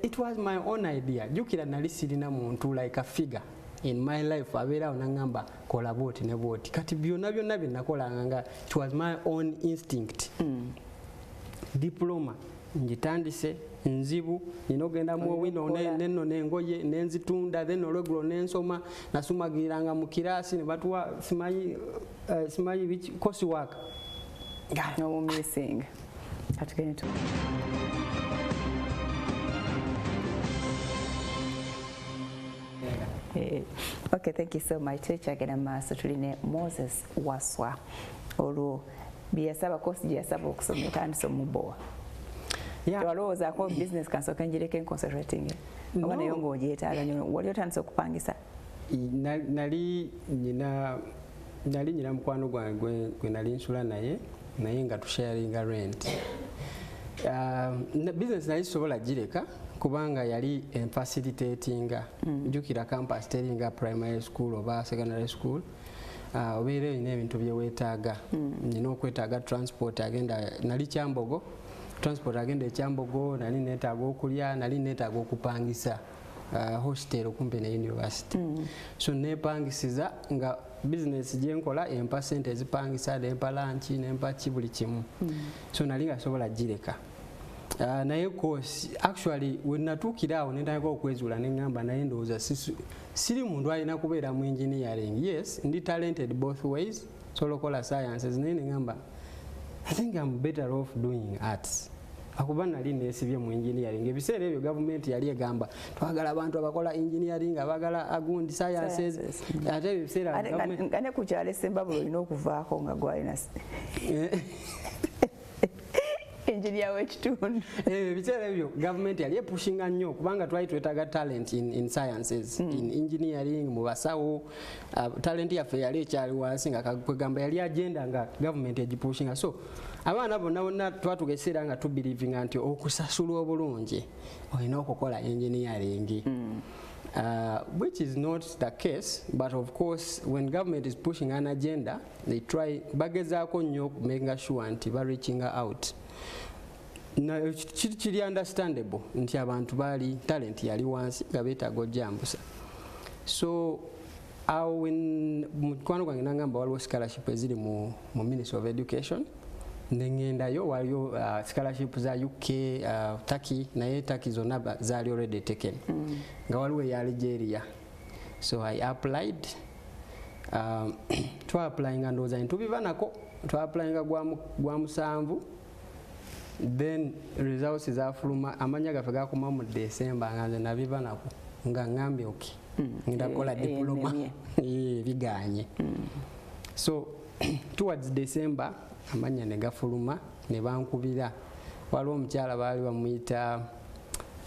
It was my own idea jukira nali sirina muntu like a figure in my life abeerawo nangamba kola bwoti ne bwoti kati byonna byonna bye nakolanga nga it was my own instinct diploma njitandise nzibu nina ogenda mu owino neno nengoye nenzitunda then olwegulo nensoma nasumagiranga mu kirasi ne batuwa simanyi biki course work no missing atugende okay, thank you so much. Tukyagenda maaso tuline Moses Wasswa olwo byasaba kosi gyasaba okusoma etandise omubowa twalowoozaako business kansooka njireke concentrating oba nayo ng'ogyetaaga nnyo wali otandise okupangisa nali nyina mukwano gwange gwe nali nsula naye nga tusharinga rent business nali sobola gireka kubanga yali facilitatinga jukira campus teringa primary school oba secondary school obeera olina ebintu byeweetaaga nina okwetaaga transport agenda nali Kyambogo transport agenda ekyambogo nali neetaaga okulya nali neetaaga okupangisa hostel kumpe ne university. So nepangisiza nga business gyenkola empa sente ezipangisa nempa lunch nempa kibuli kimu. So nalinga sobola gireka. Naye course actually when natuukira awo nentandika okwezuula neŋŋamba naye ndowooza siri muntu alina kubeera mu engineering. Yes, ndi talented both ways, sobola okola sciences naye neŋŋamba I think I'm better off doing arts. Akuba nali neesibye mu engineering. Ebiseera ebyo gavumenti yali egamba twagala abantu abakola engineering abagala agundi sciences. Ate ebiseera ne ku kyalo Sembabule olina okuvaako nga gwalina engineer w'ekitundu. Ebiseera ebyo gavumenti yali epushinga nnyo kubanga twali twetaaga talent in sciences, in engineering, mu basawo. Talent yaffe yali ekyali wansi nga kwegamba yali agenda nga gavumenti egipushinga. So abaana bonna twatugeseera nga tubelievinga nti okusasulwa obulungi olina okukola engineering. Which is not the case, but of course when government is pushing an agenda they try bagezaako nnyo making sure nti ba reaching out. Na kiri understandable nti abantu bali talent yali wansi nga beetaaga ojambusa. So awo mukwano gwange nangamba waliwo scholarship eziri mu Ministry of Education. Nengendayo waliyo scholarship za UK, Turkey, naye Turkey zonna zaali already taken. Nga waliwo ya Algeria. So I applied. Twa-applyinga ndowooza ntubiva nako. Twa-applyinga gwa musanvu. Then results zafuluma amanya gaffe gakoma mu December nga nze nabiva nako nga ngambye okay. Ndakola diploma. Biganye. So towards December amanya ne gafuluma ne bankubira. Waliwo omukyala baali bamuyita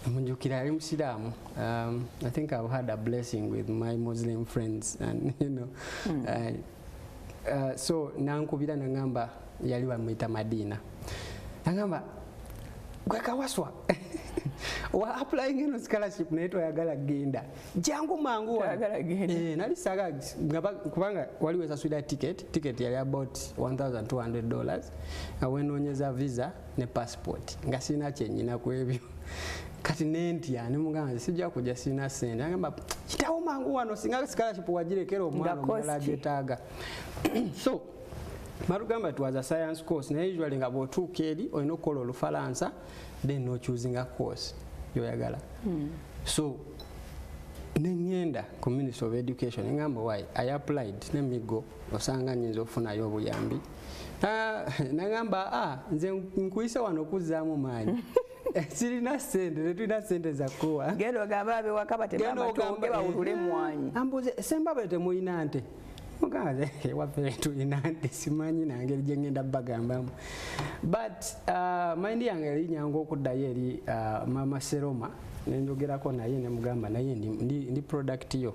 munjukira yali musiraamu. I think I've had a blessing with my Muslim friends and you know. So nankubira nangamba yali bamuyita Madina. Nangamba gweka Wasswa wa applying ino scholarship neto yagala genda jangu mangu yagala genda nali saga kubanga waliwe sasula ticket yali about $1,200 awenonyeza visa ne passport nga sina kyenyina kwebyo kati nenti yani muganga sijja kujja sina sente ngamba kitawo mangu wano singa scholarship wajirekero omwana omulala jetaaga. So marugamba it was a science course na usually nga botuuka eri olina okukola Olufalansa then no choosing a course yoyagala. So nengenda ku Ministry of Education ngamba why I applied nemigo osanga nyinza okufunayo obuyambi. Nangamba nze nkuyise wano kuzaamu maanyi sirina sente netulina sente zakuwa genda ogamba abe wakabate mama tonge bawulule mwanyi ambuze Sembabule temulina nte mugaze waffe tulina nte simanyi nange gyengenda bagambamu. But mind yange erinyanga okuddayo eri Mama Seroma nenjogerako naye nemugamba naye ndi product yo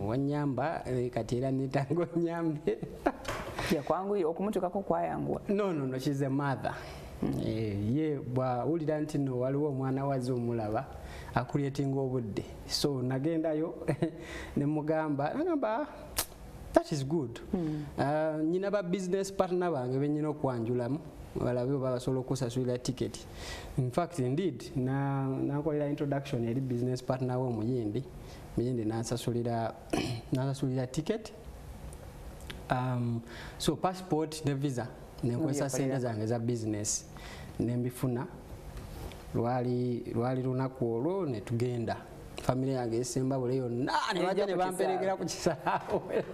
wanyamba kati era netango nyambe yakwangu okumutukako kwayangwa. No, she's a mother. Ye bwawulira nti no waliwo omwana waze omulaba akulyetinga obudde. So nagendayo nemugamba nagamba that is good. Nyina ba business partner bange benyina okwanjulamu balabe babasobola okusasulira ticket. In fact indeed nakolera introduction eri business partner wo muyindi nasasulira ticket. So passport ne visa nenkwesa sente zange za business nembifuna lwali lunaku olwo netugenda family yange Sembabule yonna ne bamperekera ku kisaawe.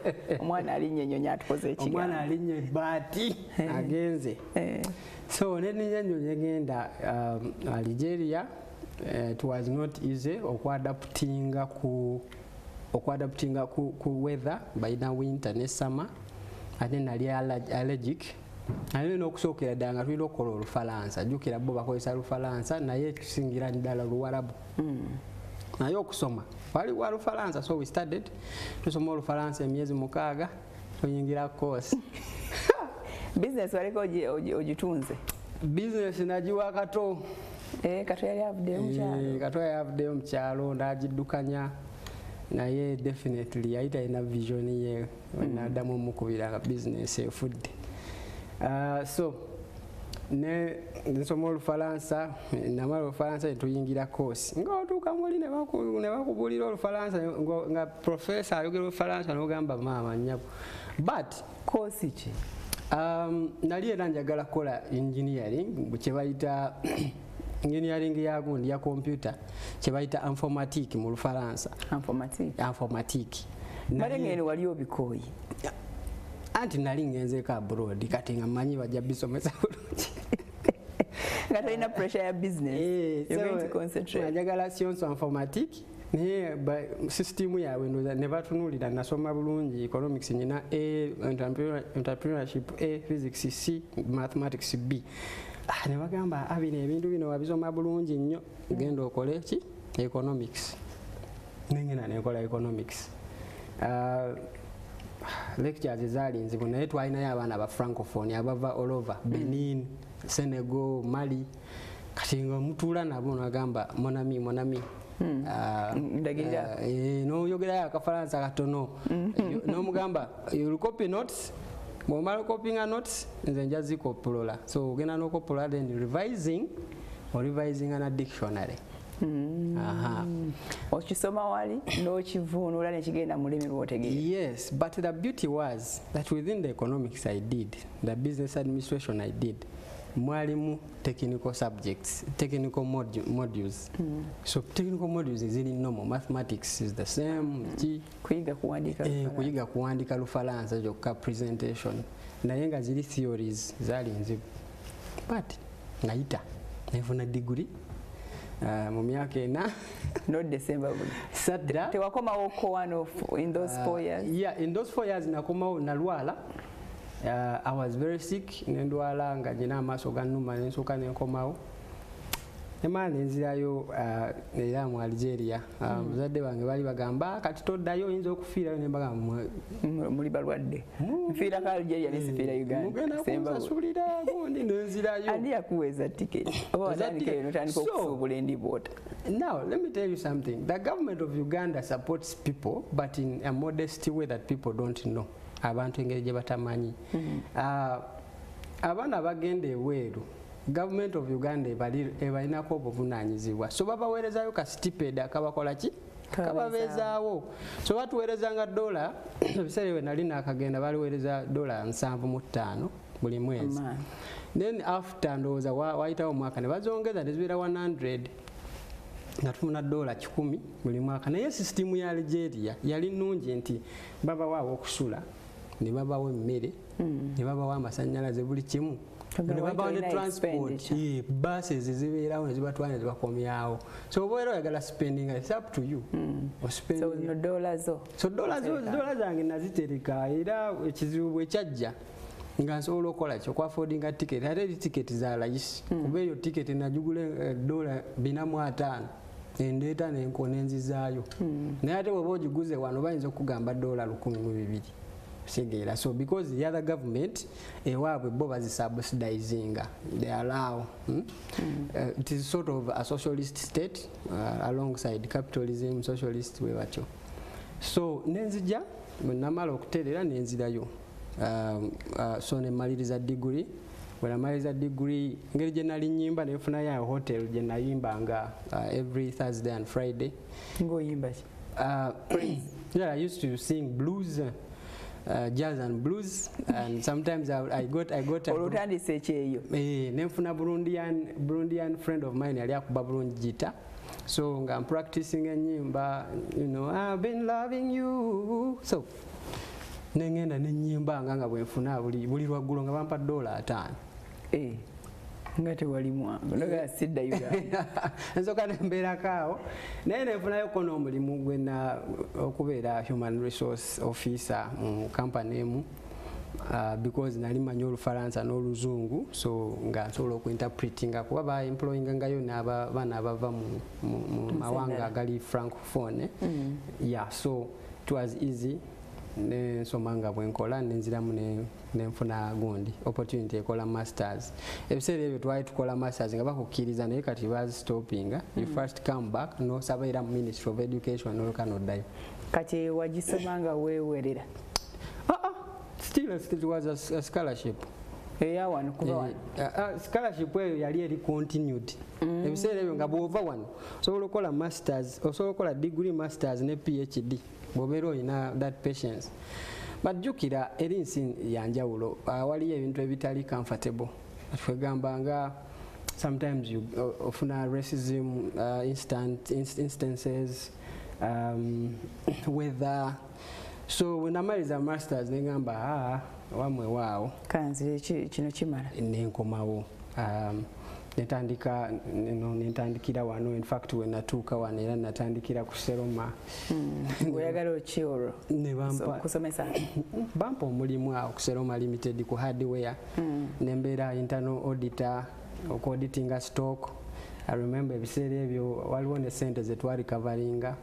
Omwana alinnye nyonya atukoze ekigambo. Omwana alinnye baati agenze. So nennyonyo ngenda Algeria. It was not easy okwadaptinga ku weather balina winter ne summer. Ate nali allergic. Naye n'okusookera ddala nga tulina okukola Olufalansa. Jjukira bo bakozesa Lufalansa naye tusingira ddala Luwarabu. Naye okusoma wali wa Lufalansa, so we started tusoma Olufalansa emyezi 6 tuyingira course. Business waliko ojitunze? Business nagiwa kato. Kato yali avuddeyo mu kyalo. Kato yali avuddeyo mu kyalo ndagiddukanya naye definitely yayita ina vision ye naddamu mukubira business efudde. So ne nsoma Olufalansa namala Olufalansa ne tuyingira course ng'otuuka muli ne bakubuulira Olufalansa nga professor ayogera Olufalansa n'ogamba maama nnyabo but course ki nali era njagala kukola engineering kye bayita engineering ya gundi ya computer kye bayita informatique mu Lufalansa informatique bale ngene wali obikoyi anti nali ngenzeeko abroad kati nga mmanyi bajja bisomesa bulungi nga talina pressure ya business you're going to concentrate njagala science informatique naye system yaabwe ne batunuulira nasoma bulungi economics nyina A entrepreneurship A physics C mathematics B ne bagamba abino ebintu bino wabisoma bulungi nnyo genda okole ki economics nengena nekola economics lectures zaali nzibu naye twalinayo abaana ba francophone abava all over Benin Senegal Mali kati nga mutuula nabo nagamba monami n'oyogerayo akafalansa katono n'omugamba you'll copy notes bw'omala copying notes nze nja zikopolola so ogenda n'okopolola then revising na dictionary okisoma wali n'okivuunula nekigenda mu lulimi lw'otegeera. Yes, but the beauty was that within the economics I did, the business administration I did, mwalimu technical subjects, technical modules. So technical modules is in normal, mathematics is the same. Kuyiga kuwandika Lufalansa jokka presentation. Naye nga ziri theories zali nzibu. But nayita nefuna degree mu myaka ena not December sadda tewakomawo ko in those 4 years. Yeah, in those 4 years nakomawo nalwala. I was very sick nendwala nga jina amaaso gannuma nensooka nenkomawo nemala nenzirayo era mu Algeria muzadde bange bali bagamba kati toddayo oyinza okufiirayo nembagamba muli balwadde nfiira ka Algeria nesifiira Uganda sembasulira gundi nenzirayo ani yakuweza tiketi notandika okusuubula endiboota. Now let me tell you something, the government of Uganda supports people but in a modest way that people don't know. Abantu engeri gye batamanyi abaana bagenda eweeru government of Uganda ebalinako obuvunaanyizibwa so babaweerezayo ka stipend akabakola ki kababeezaawo so batuweerezanga dola ebiseera ebyo nali nakagenda baliweereza $75 buli mwezi then after ndowooza wayitawo omwaka ne bazongeza nezibeera 100 nga tufuna $100 buli mwaka naye sisitimu ya Algeria yali nnungi nti babawaawo okusula ne babawo emmere ne babawo amasannyalaze buli kimu ne babawo ne transport buses zibeerawo ne zibatwala ne zibakomyawo so oba era oyagala spending it's up to you so dola zange nazitereka era ekizibu bwe kyajja nga nsobola okukola kyo kwaffordinga tiketi ate tiketi za layisi kuba eyo tiketi najugula $450 endeeta nenzizaayo naye ate bw'oba ogiguze wano bayinza okugamba $1,200 Segera. So because the other government ewaabwe bo bazisubsidizinga they allow it is sort of a socialist state alongside capitalism socialist we batyo so nenzija namala okuterera nenzirayo so nemaliriza degree when amaliriza degree ngeri gye nali nyimba nefuna ya hotel gye nayimbanga every Thursday and Friday ngoyimba ki yeah, I used to sing blues jazz and blues and sometimes I got olutandise ekyeyo nenfuna Burundian friend of mine yali akuba bulungi gita so nga I'm practicing enyimba you know I've been loving you so nengenda nenyimba nga bwenfuna buli lwaggulo nga bampa $5 nga tewali mwangu naga sidda Uganda nsooka nembeerakaawo naye nenfunayo ko n'omulimu gwena okubeera human resource officer mu kampani emu because nali manyi Olufalansa n'Oluzungu so nga nsobola okuinterpretinga kuba baemployingangayo n'abaana abava mu mawanga agali francophone yeah so it was easy nensoma nga bwenkola nenziramu nenfuna gundi opportunity ekola masters ebiseera ebyo twali tukola masters nga bakukkiriza naye kati bazistopinga you first come back nosabaira mu Ministry of Education noloka noddayo kati wagisoma nga weewerera still it was a scholarship eya wano kuba wano scholarship eyo yali eri continued ebiseera ebyo nga bw'ova wano osobola okukola masters osobola okukola degree masters ne PhD bw'obeera olina that patience but jjukira eri nsi yanjawulo waliyo ebintu ebitali comfortable twegamba nga sometimes you ofuna racism instances weather so when amaliza masters negamba wamwe waawo kanzire kino kimala nenkomawo netandikira wano in fact we natuuka wano era natandikira ku Seroma oyagala okiolwo kusomesa bampa omulimu awo ku Seroma Limited ku hardware nembeera internal auditor auditinga stock. I remember ebiseera ebyo waliwo ne sente zetwali coveringa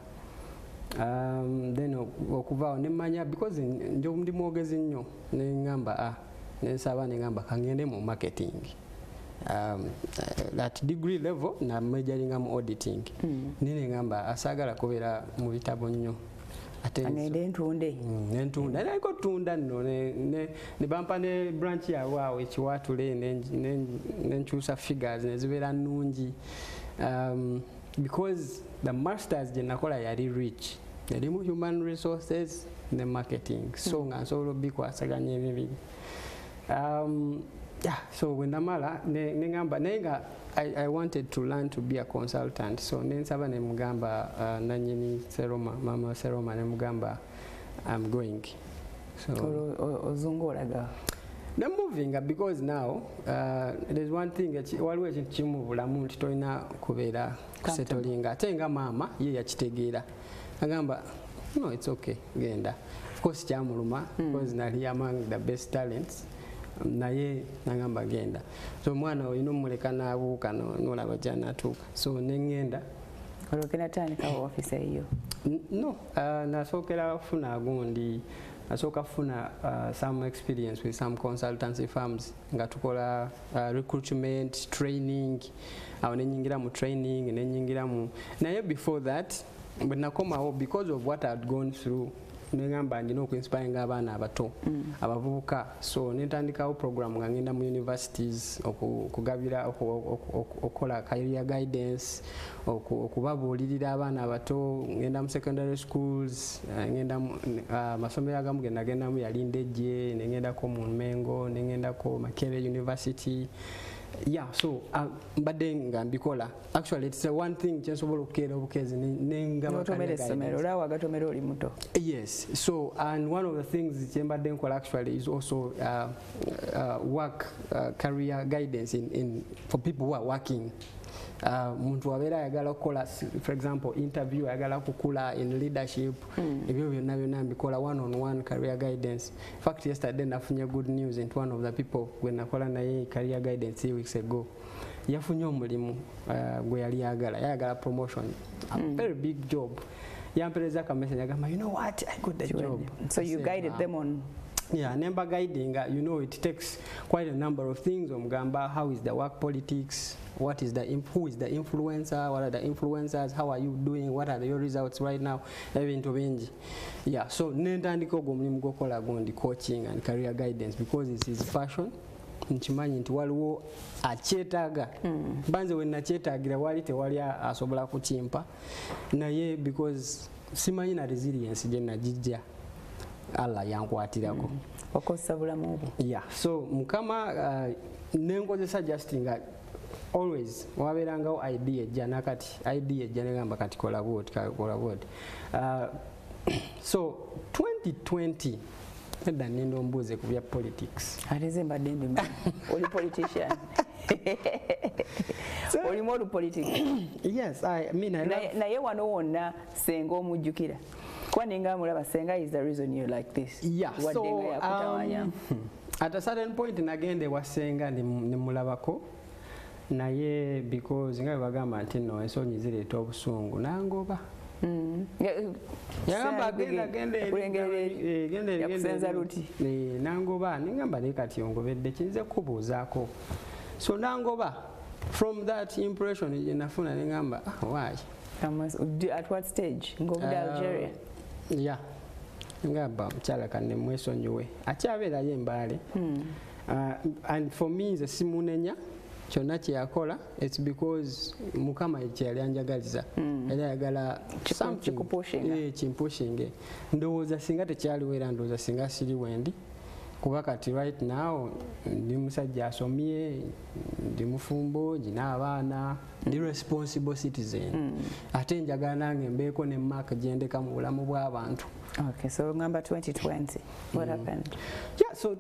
then okuvaawo nemanya because ndi mwogezi nnyo neŋŋamba nensaba neŋŋamba kangende mu marketing at degree level na majoringa mu auditing nine ngamba asagala kubeera mu bitabo nnyo angende ntunda naiko tunda nno ne bampa ne branch yawe ekiwatule nenkyusa figures nezibeera nnungi because the masters gye nakola yali rich yali mu human resources ne marketing so nga nsobola obikwasaganya ebibiri so when namala nengamba nenga I wanted to learn to be a consultant so nensaba ne mugamba nanyini Seroma mama Seroma ne mugamba I'm going so ozungolaga I'm moving because now there's one thing waliwo ekintu kimu bulamu nti tolina kubeera kusettlinga ate nga maama ye yakitegeera agamba no it's okay genda of course kyamuluma because nali among the best talents naye nagamba genda so mwana olina omuleka n'abuuka nolaba gyanatuuka so neŋŋenda olwokena tandika office eyo no nasookera kufuna agundi nasooka kufuna some experience with some consultancy firms nga tukola recruitment training awo nenyingira mu training nenyingira mu naye before that bwe nakomawo because of what I had gone through negamba ndina okuinspire nga abaana abato abavubuka so netandikawo program nga ngenda mu universities okugabira okukola career guidance okubabuulirira abaana abato ngenda mu secondary schools ngenda masomero agamu gendagendamu yali Ndejje nengendako mu Mengo nengendako Makerere University so mbadde nga mbikola actually it's one thing kyensobola okukeera obukezi nengaagatomera oli muto yes so and one of the things kyembadde nkola actually is also work career guidance for people who are working muntu wabeera ayagala okukola for example interview ayagala kukula in leadership ebyo byonna mbikola one-on-one career guidance in fact yesterday nafunye good news into one of the people gwe nakola naye career guidance 3 weeks ago yafunye omulimu gwe yali yagala promotion a very big job yampereza ka message agamba you know what I got the job so you guided them on nemba guiding you know it takes quite a number of things omugamba how is the work politics who is the influencer, what are the influencers, how are you doing, what are your results right now, ebintu bingi so nentandika ogwo omulimu gwokola gundi coaching and career guidance because it's his passion nkimanyi nti waliwo akyetaaga banze we nakyetaagira wali tewali asobola kukimpa naye because simanyi na resilience gye nagijja Allah yankwatirako okosa bulamu obwo so mukama nenkozesa just nga always wabeerangawo idea ejja nakati idea ejja negamba kati kola bwoti so 2020 edda nenda ombuuze ku bya politics ate mbadde mbimanyi oli politician olimu olupolitics yes I mean naye wano wonna senga omujjukira kuba ninga mulaba senga is the reason you like this so at a certain point nagende wasenga nimulabako naye because nga bagamba nti no ensonyi zireeta obusungu nangoba yagamba yakusenza luti nangoba ningamba naye kati ongobedde kinze kubuuzaako so nangoba from that impression gye nafuna ningamba why at what stage ngobudde Algeria ngamba mukyala kanne mwesonyiwe akyabeerayo embaale And for me nze simunenya kyonna kye yakola, it's because mukama kye yali anjagaliza era ayagala kimpushinge. Ndowooza singa tekyaliwo era ndowooza singa siri wendi, kuba kati right now ndi musajja asomye, ndi mufumbo, nina abaana, ndi responsible citizen. Ate njagala nange mbeeko ne myaka gye ndeka mu bulamu bw'abantu. Okay, so remember 2020, what happened? Yeah, so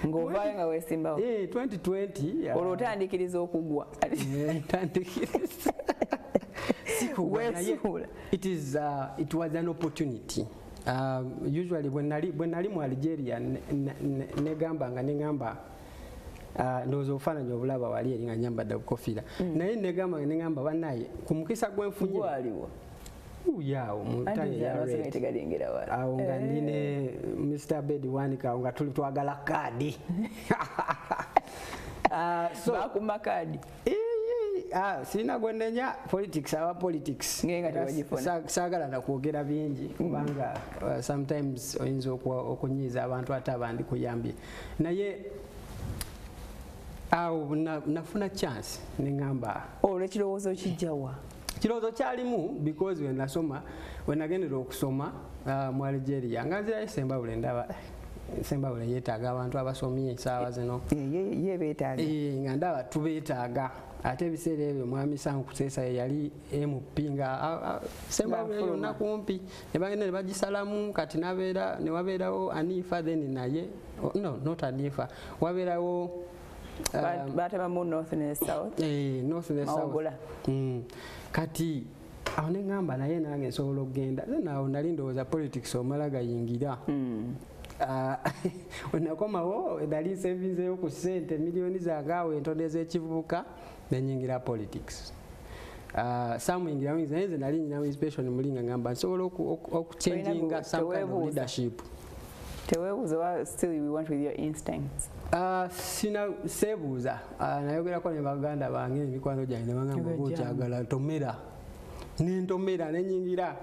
ng'ovaayo nga weesimbawo. 2020 olwo otandikiriza okugwa. Ntandikiriza. It was an opportunity. Usually when nali mu Algeria negamba ndowooza obufaananyi obulaba wali eri nga nyambadde bukofiira, naye negamba bannaye ku mukisa gwenfunye waliwo yawo awo nga ndine Mr. Bedi Wanika nga tuli twagala kaadi bakuma kaadi sirina gwendenya politics aba politics saagala nakwogera bingi kubanga sometimes oyinza okunyiiza abantu ate abandi kuyambye, naye awo nafuna chance neŋŋamba olwo ekirowoozo kijjawa. Kirowoozo kyalimu because wenagendera okusoma mu Algeria nga nzirayo Sembabule ndaba Sembabule yeetaaga abantu abasomye essaawa zino ye beetaaga nga ndaba tubeetaaga. Ate ebiseera ebyo mwami Sanku Kuteesa yali MP nga Sembabule yonna kumpi ne bagenda ne bagisalamu, kati ne wabeerawo Anifa then naye not Anifa, wabeerawo batebamu North ne South. North ne South. Kati awo ne ŋŋamba naye nange nsobola okugenda, awo nali ndowooza politics omala gayingira. Wenakomawo nali nsevinzeeyo ku ssente miliyoni zagaawo entono ez'ekivubuka nenyingira politics. Samuyingiramu naye nze nali nyinamu inspiration muli nga ŋŋamba nsobola okuchanginga some kind of leadership. Teweebuuza, still you went with your instincts? Seebuuza. Nayogerako ne baganda bange emikwano gyange ne bagamba okyagala ntomera. Nentomera nenyingira.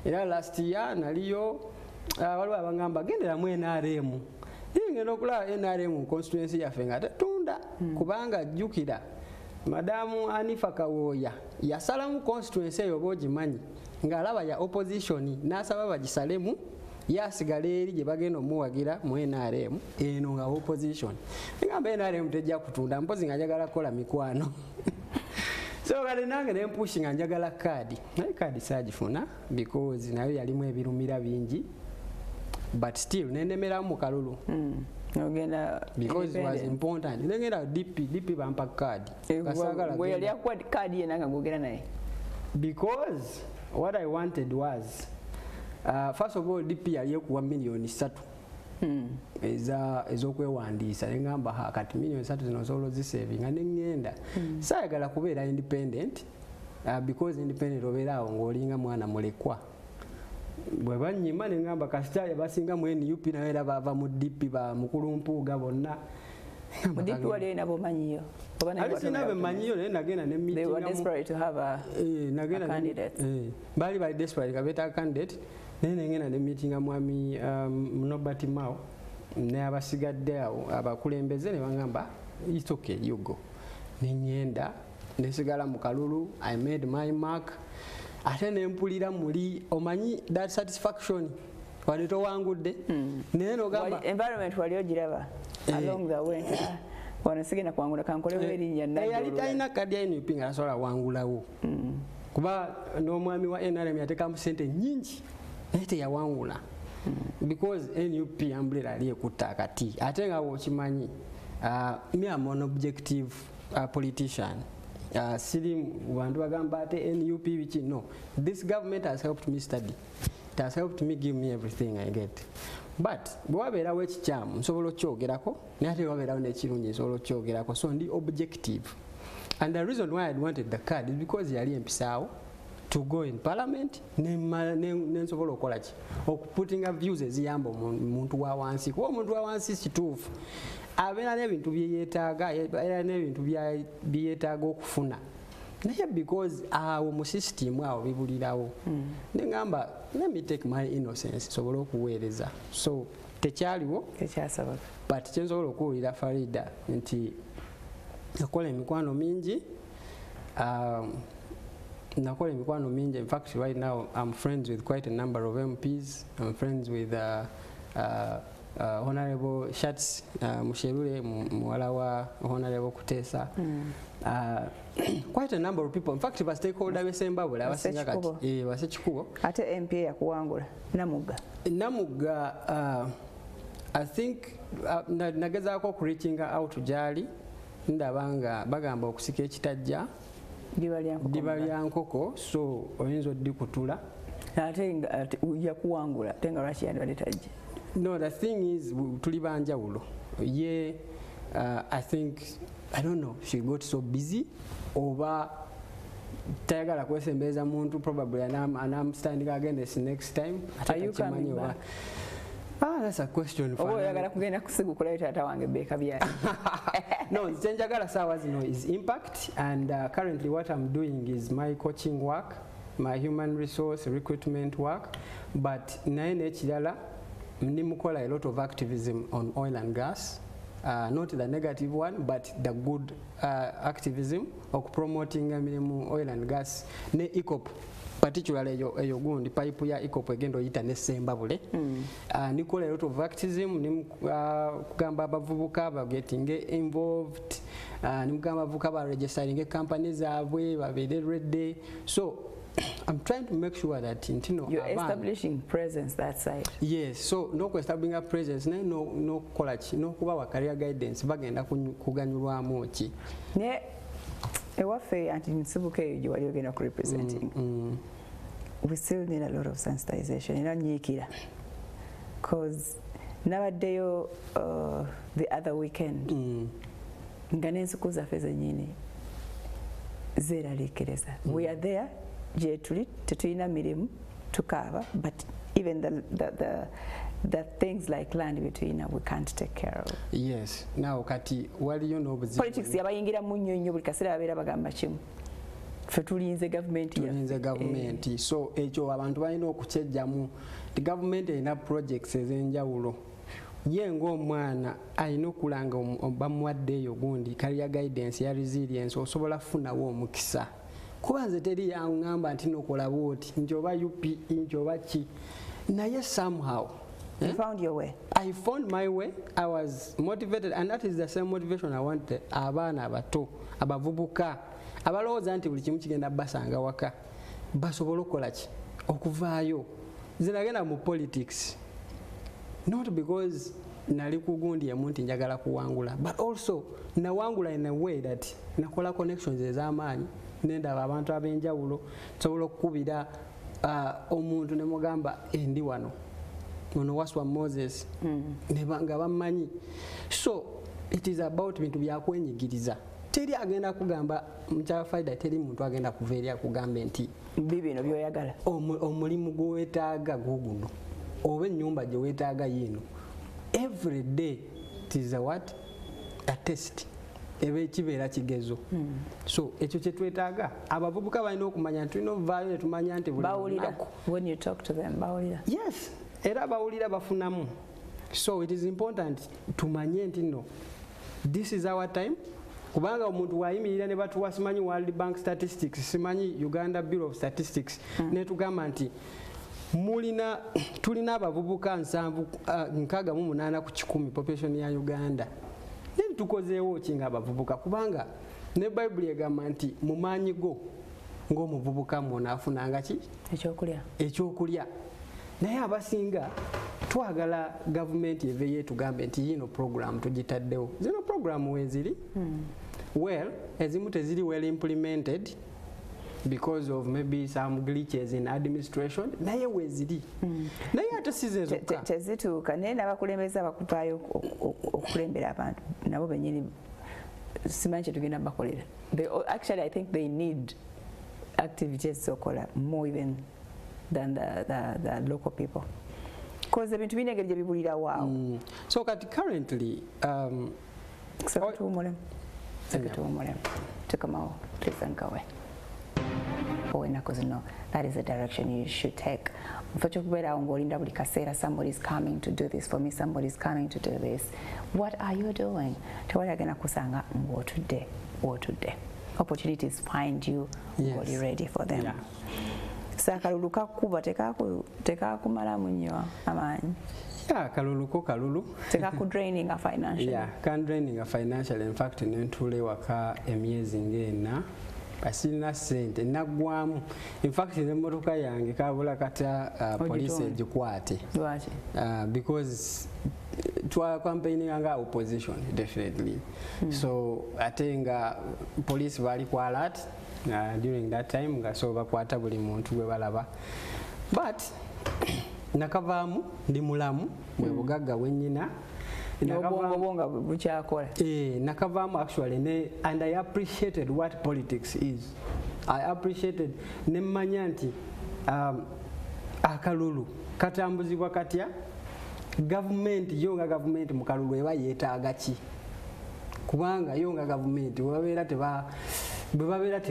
Era last year naliyo waliwo abangamba genderamu NRM. Ngenda okulaba NRM constituency yaffe nga tetunda kubanga jjukira Madamu Anifa Kawoya yasalamu constituency eyo boogimanyi ng'alaba ya opposition n'asaba bagisalemu yasigala eri gye bagenda omuwagira mu NRM eno nga opposition. Ngamba NRM tejja kutunda, mpozi nga njagala kukola mikwano. So kati nange ne mpushi nga njagala kaadi, naye kaadi saagifuna because nayo yalimu ebirumira bingi, but still nendemeramu mu kalulu. Because it was important. Nengenda DP bampa kaadi. Gwe yali akuwa kaadi ye nanga gwogera naye? Because what I wanted was first of all DP yali ekuwa miliyoni 3 ez'okwewandiisa neŋŋamba kati miliyoni 3 zino osobola ozisevinga neŋŋenda. Saayagala kubeera independent because independent obeera awo ng'olinga mwana mulekwa. Bwe bannyima neŋŋamba kasita abasinga mu NUP nayo era baava mu DP ba mukulu mpuuga bonna. Mu DP wali alina bomanyiyo? Ali sina bemanyiyo naye nagenda ne meeting. They were desperate to have a candidate. Bali desperate kabeeta candidate. Naye nengenda ne meetinga mwami Nobert Mao ne abasigadde awo abakulembeze ne bangamba it's okay you go. Nenyenda nesigala mu kalulu, I made my mark. Ate ne mpulira muli omanyi that satisfaction wali towangudde naye nogamba environment wali ogiraba along the way. Wanasigenda kwangula kankolewo erinnya nalyo yali talina kadi ya NUP nga tasobola wangulawo kuba n'omwami wa NRM yatekamu ssente nnyingi naye teyawangula because NUP umbrella ali ekutta akati. Ate nga bw'okimanyi me am an objective politician. Siri bantu bagamba ate NUP biki. No, this government has helped me study. It has helped me give me everything I get. But bwe wabeerawo ekikyamu nsobola okyogerako naye ate wabeerawo n'ekirungi nsobola okyogerako, so ndi objective. And the reason why I wanted the card is because yali empisaawo to go in parliament nensobola okukola ki okuputinga views eziyamba omuntu wa wansi, kuba omuntu wa wansi kituufu abeera n'ebintu byeyeetaaga era n'ebintu byeyeetaaga okufuna naye because awo mu system awo bibulirawo neŋŋamba let me take my innocence sobole okuweereza. So tekyaliwo tekyasoboka but kyensobola okuwulira Farida nti nakola emikwano mingi in fact right now I'm friends with quite a number of MPs. I'm friends with Honorable Shats Musherure muwala wa Honorable Kutesa, quite a number of people. In fact ba stakeholder besembabule abasinga kati Wasekikubo ate MP yakuwangula Namugga I think nagezaako okureachinga out gyali ndabanga bagamba okusika ekitajja diba lya nkoko so oyinza oddikutula ate yakuwangula ate nga lwaki yandibadde tajja. No, the thing is tuli banjawulo ye I think I don't know she got so busy oba tayagala kwesembeeza muntu probably and I'm standing against next time. Are you coming back? That's a question for oyagala kugenda kusigukulayo taata wange beeka byali. No, kyenjagala saawa zino is impact and currently what I'm doing is my coaching work, my human resource recruitment work, but naye n'ekirala ndimukola a lot of activism on oil and gas, not the negative one but the good activism of promoting emirimu oil and gas ne ECOP particularly eyo gundi pipe ya ECOP egendo yita ne Sembabule. Nikola a lot of activism kugamba abavubuka ba getting involved, nimugamba abavubuka ba registering companies zaabwe babeere ready. So I'm trying to make sure that you're establishing presence that side. Yes, so no establishing a presence no college no kuba career guidance bagenda kuganyulwamu ki ne ewaffe anti nsibuka eyo gye wali ogenda ku representing. We still need a lot of sensitization era nyiikira because nabaddeyo the other weekend nga n'ensuku zaffe zennyini zeeraliikiriza. We are there gye tuli tetulina mirimu tukaaba but even the things like land between we can't take care of. Yes, now kati waliyo n'obuzibu politics yabayingira mu nnyo buli kaseera babeera bagamba kimu ffe tulinze gavumenti so ekyo abantu balina okukyejjamu. The government erina projects ez'enjawulo ye ng'omwana alina okulanga bamuwaddeeyo gundi career guidance ya resilience osobola kufunawo omukisa kuba nze teri yaŋŋamba nti nokola bwoti nti oba UPE nti oba ki naye somehow you found your way. I found my way. I was motivated and that is the same motivation I wanted abaana abato abavubuka abalowooza nti buli kimu kigenda basanga waka basobola okukola ki okuvaayo. Nze nagenda mu politics not because nali kugundi emu nti njagala kuwangula but also nawangula in a way that nakola connections ez'amaanyi nendaba abantu ab'enjawulo nsobola okukubira omuntu ne mugamba ndi wano ono Wasswa Moses nga bammanyi. So it is about bintu byakwenyigiriza. Teri agenda kugamba mukyafaida teri muntu agenda kuva eri akugambe nti bibino byoyagala omulimu gwetaaga guguno oba ennyumba gye weetaaga yino every day it is a test ebe kibeera kigezo. So ekyo kye twetaaga abavubuka balina okumanya nti tulina ovaayo ne tumanya nti bawulira when you talk to them bawulira. Yes, era bawulira bafunamu. So it is important tumanye nti no this is our time kubanga omuntu wayimirira ne batuwa simanyi World Bank statistics simanyi Uganda Bureau of Statistics ne tugamba nti tulina abavubuka 68 ku 100 population ya Uganda. Then tukozeewo kinga abavubuka kubanga ne Bible egamba nti mu maanyi go ng'omuvubuka mwona afunanga ki ekyokulya naye abasinga twagala gavumenti eveeyo tugambe nti yino program tugitaddewo. Zino program weziri well ezimu teziri well implemented because of maybe some glitches in administration naye weziri naye ate size zokka tezituuka naye n'abakulembeze abakuvaayo okukulembera abantu nabo bennyini simanyi kye tugenda bakolera. Actually I think they need activities zokola more even than the local people because ebintu bine engeri gye bibulira waawo. So kati currently tuwumulemu tukamao please and go away. that is the direction you should take. Somebody is coming to do this for me, somebody is coming to do this. What are you doing? Opportunities find you, yes. You're ready for them. Yeah. Sakalulu kakuba tekakumala munyo amanyi. Yeah, kalulu. Draining a financial. Yeah, draining a financial. In fact, nentule waka emyezi ngena asina sente nagwamu. In fact, nemotoka yange kabula kata police ejikwate. Lwaki? Because twa campaigning anga opposition definitely. So atenga police bali kwa alert during that time so bakwata buli muntu gwe balaba. But nakavamu ndi mulamu bwe bugagga wennyina nakavamu actually and I appreciated what politics is. I appreciated nemmanya nti akalulu katambuzibwa katya government yonga government mu kalulu eba yeetaaga ki kubanga yonga government bwebabeera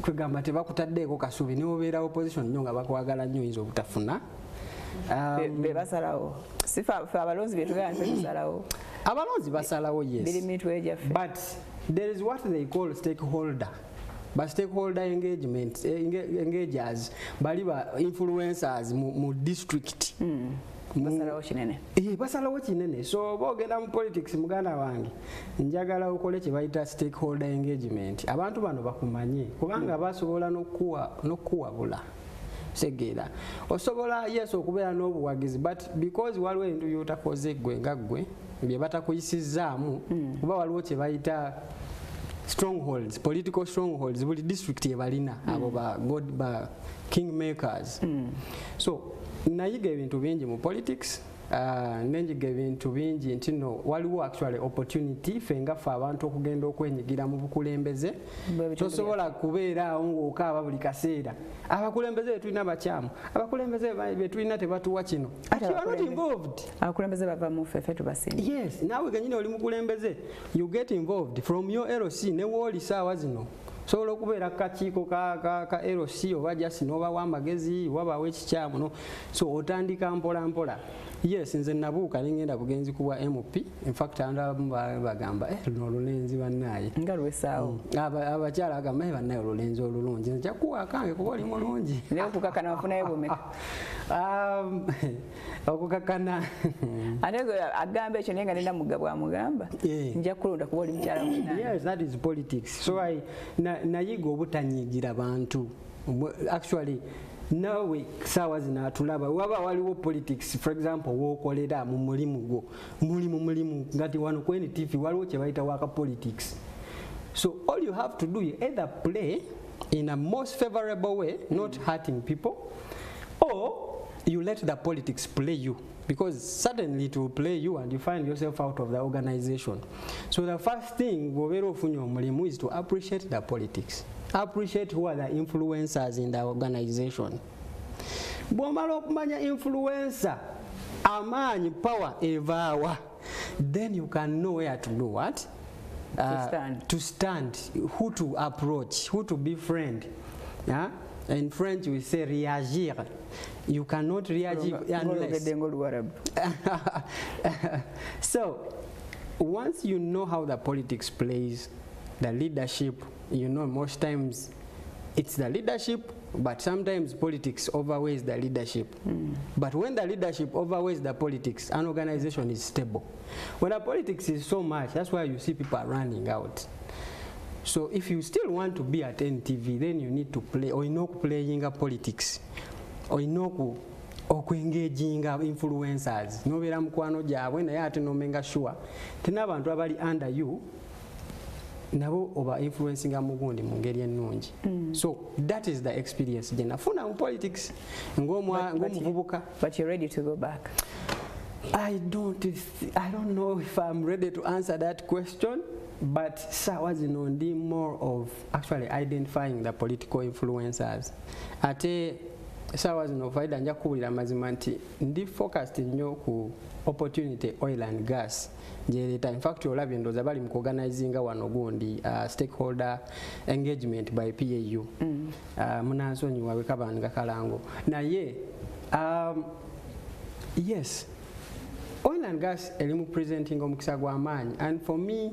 kwegamba tebakutaddeeko kasubi niwobeera opposition nnyo nga bakwagala nnyo oyinza obutafuna basalawo sifa abalonzi betugambasalawo abalonzi basalawo yes but there is what they call stakeholder. But stakeholder engagers bali ba influencers mu district basalawo kinene basalawo kinene so bogenda mu politics muganda wange njagala okole kye bayita stakeholder engagement. Abantu bano bakumanye kubanga basobola n'okuwabula segera osobola yes okubeera n'obuwagizi but because waliwo ebintu byotakoze gwe nga gwe bye batakuyisizaamu kuba waliwo kye bayita strongholds, political strongholds, buli district ebalina abo ba kingmakers. So nayiga ebintu bingi mu politics nenyiga ebintu bingi nti no waliwo actually opportunity fengafe abantu okugenda okwenyigira mu bukulembeze tosobola kubeera awo ng'okaaba buli kaseera abakulembeze betulina bakyamu abakulembeze betulina tebatuwa kino abakulembeze bava mu ffe tubasinga. Yes, naawe genyini oli mukulembeze you get involved from your LC ne wooli saawa zino sobola okubeera kakiiko ka LC oba jasi n'obawa amagezi wabaawo ekikyamu no so otandika mpola mpola. Yes, nze nabuuka nengenda bugenzi kuwa MP. In fact abantu bagamba luno olulenzi bannaye nga lwesaawo abakyala bagamba bannaye olulenzi olulungi nja kuwa kange kuba oli mulungi leo kukakana wafunayo bumeka okukakana ate agamba ekyo naye nga nenda mugabo amugamba nja kulonda kuba oli mukyala munnaye. Yes, that is politics. So nayiga obutanyigira bantu actually nawe sawa zinatulaba waba waliwo politics for example wokolera mu mulimu gwo mulimu ngati wano kweni TV waliwo kye bayita waka politics. So all you have to do is either play in a most favorable way, not hurting people, or you let the politics play you, because suddenly it will play you and you find yourself out of the organization. So the first thing is to appreciate the politics. Appreciate who are the influencers in the organization. Bwomala okumanya influencer amanyi power evawa, then you can know where to do what? To stand, who to approach, who to befriend. Yeah? In French we say réagir. You cannot reagir unless. So once you know how the politics plays, the leadership, you know most times it's the leadership, but sometimes politics overweighs the leadership. But when the leadership overweighs the politics, an organization is stable. When the politics is so much, that's why you see people running out. So if you still want to be at NTV, then you need to play, or playing politics, or engaging influencers. Nobeera mukwano gyabwe naye ate nomenga sure tenabantu abali under you nabo oba influencing mugundi mu ngeri ennungi. So that is the experience gye nafuna mu politics ng'omuvubuka. But you're ready to go back? I don't know if I'm ready to answer that question, but sawa zino ndi more of actually identifying the political influencers. Ate essaawa zino Faida nja kuwulira mazima nti ndi focused nnyo ku opportunity oil and gas njereeta. In fact olabye ndooza bali mu kuorganizinga wano gundi stakeholder engagement by PAU munansonyiwa wekabanga kalango naye yes oil and gas elimu presenting omukisa gw'amaanyi and for me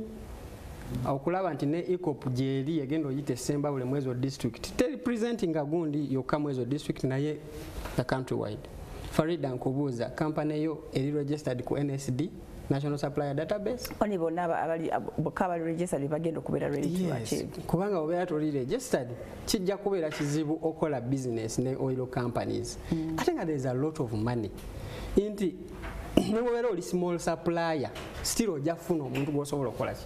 okulaba nti ne ECOP gyeri egenda oyita Semba buli mwezo district teri presenting agundi yokka mwezo district naye the countrywide. Farida nkubuuza company yo eri registered ku NSD National Supplier Database oni bonna abali registered bagenda okubeera ready to achieve kubanga obeera toli registered kijja kubeera kizibu okola business ne oil companies. I think there is a lot of money inti newobeera oli small supplier still ojja kufuna omuntu gwosobola okukola ki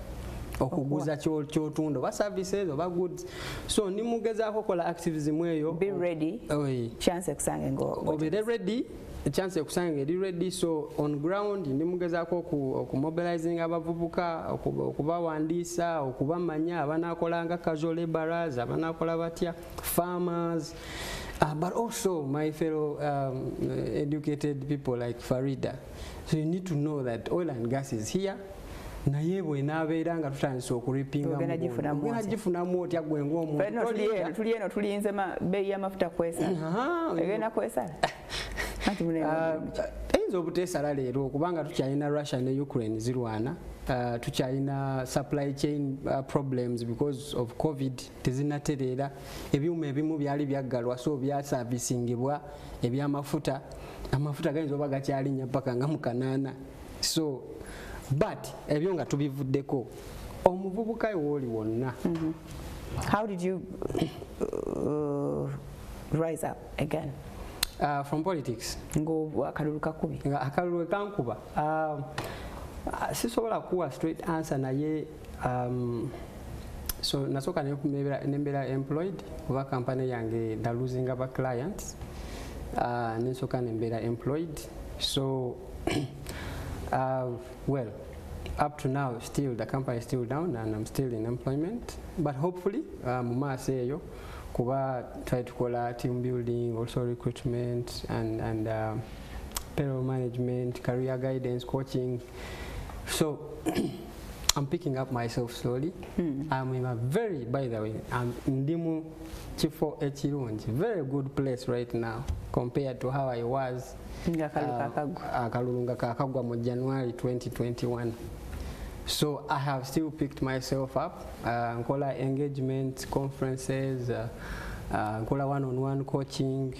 okuguza kyotunda oba services oba goods. So nimugezaako kola activism eyo be ready chance ekusange obeere ready chance ekusange eri ready. So on ground nimugezaako okumobilizing abavubuka okubawandiisa okubamanya abanaakolanga casual laborers abanaakola batya farmers but also my fellow educated people like Farida. So you need to know that oil and gas is here. Naye bwe naabeera nga tutandise okuripinga gifunamu otya gwe ng'omuntu tuli eno tuliyinze beeyi y'amafuta kwesala egenda kwesala eyinza obuteesala leero kubanga tukyalina Russia ne Ukraine zirwana tukyalina supply chain problems because of COVID tezinatereera ebyuma ebimu byali byaggalwa so byasavisingibwa ebyamafuta amafuta gayinza oba gakyalinnya paka nga mu kanaana. So but ebyo nga tubivuddeko omuvubuka wooli wonna. How did you rise up again? From politics. Akalulu kakubi. Akalulu kankuba. Sisobola kuwa straight answer naye so nasooka nembeera employed oba company yange da losing aba clients nensooka nembeera employed. So well, up to now, still the company is still down and I'm still in employment. But hopefully, muma seyo kuba try to call team building, also recruitment and payroll management, career guidance, coaching. So I'm picking up myself slowly. I'm in a very, by the way, I'm in Ndimu Chifo Echirunji, very good place right now compared to how I was. Akalulunga kakagwa mu January 2021. So I have still picked myself up. Nkola engagement conferences, nkola one-on-one coaching,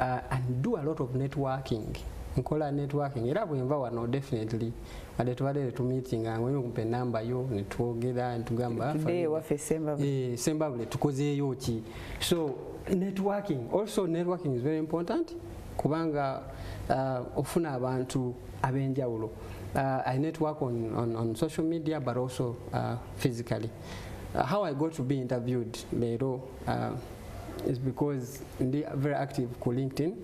and do a lot of networking. Nkola networking. Era bwe nva wano definitely ade tubadde tu meeting ng'oyo kumpe number yo ne twogera ntugamba today wafe Semba bule tukozeeyo ki. So networking, also networking is very important kubanga ofuna abantu abenjawulo. I network on social media but also physically. How I got to be interviewed leero is because ndi very active ku LinkedIn.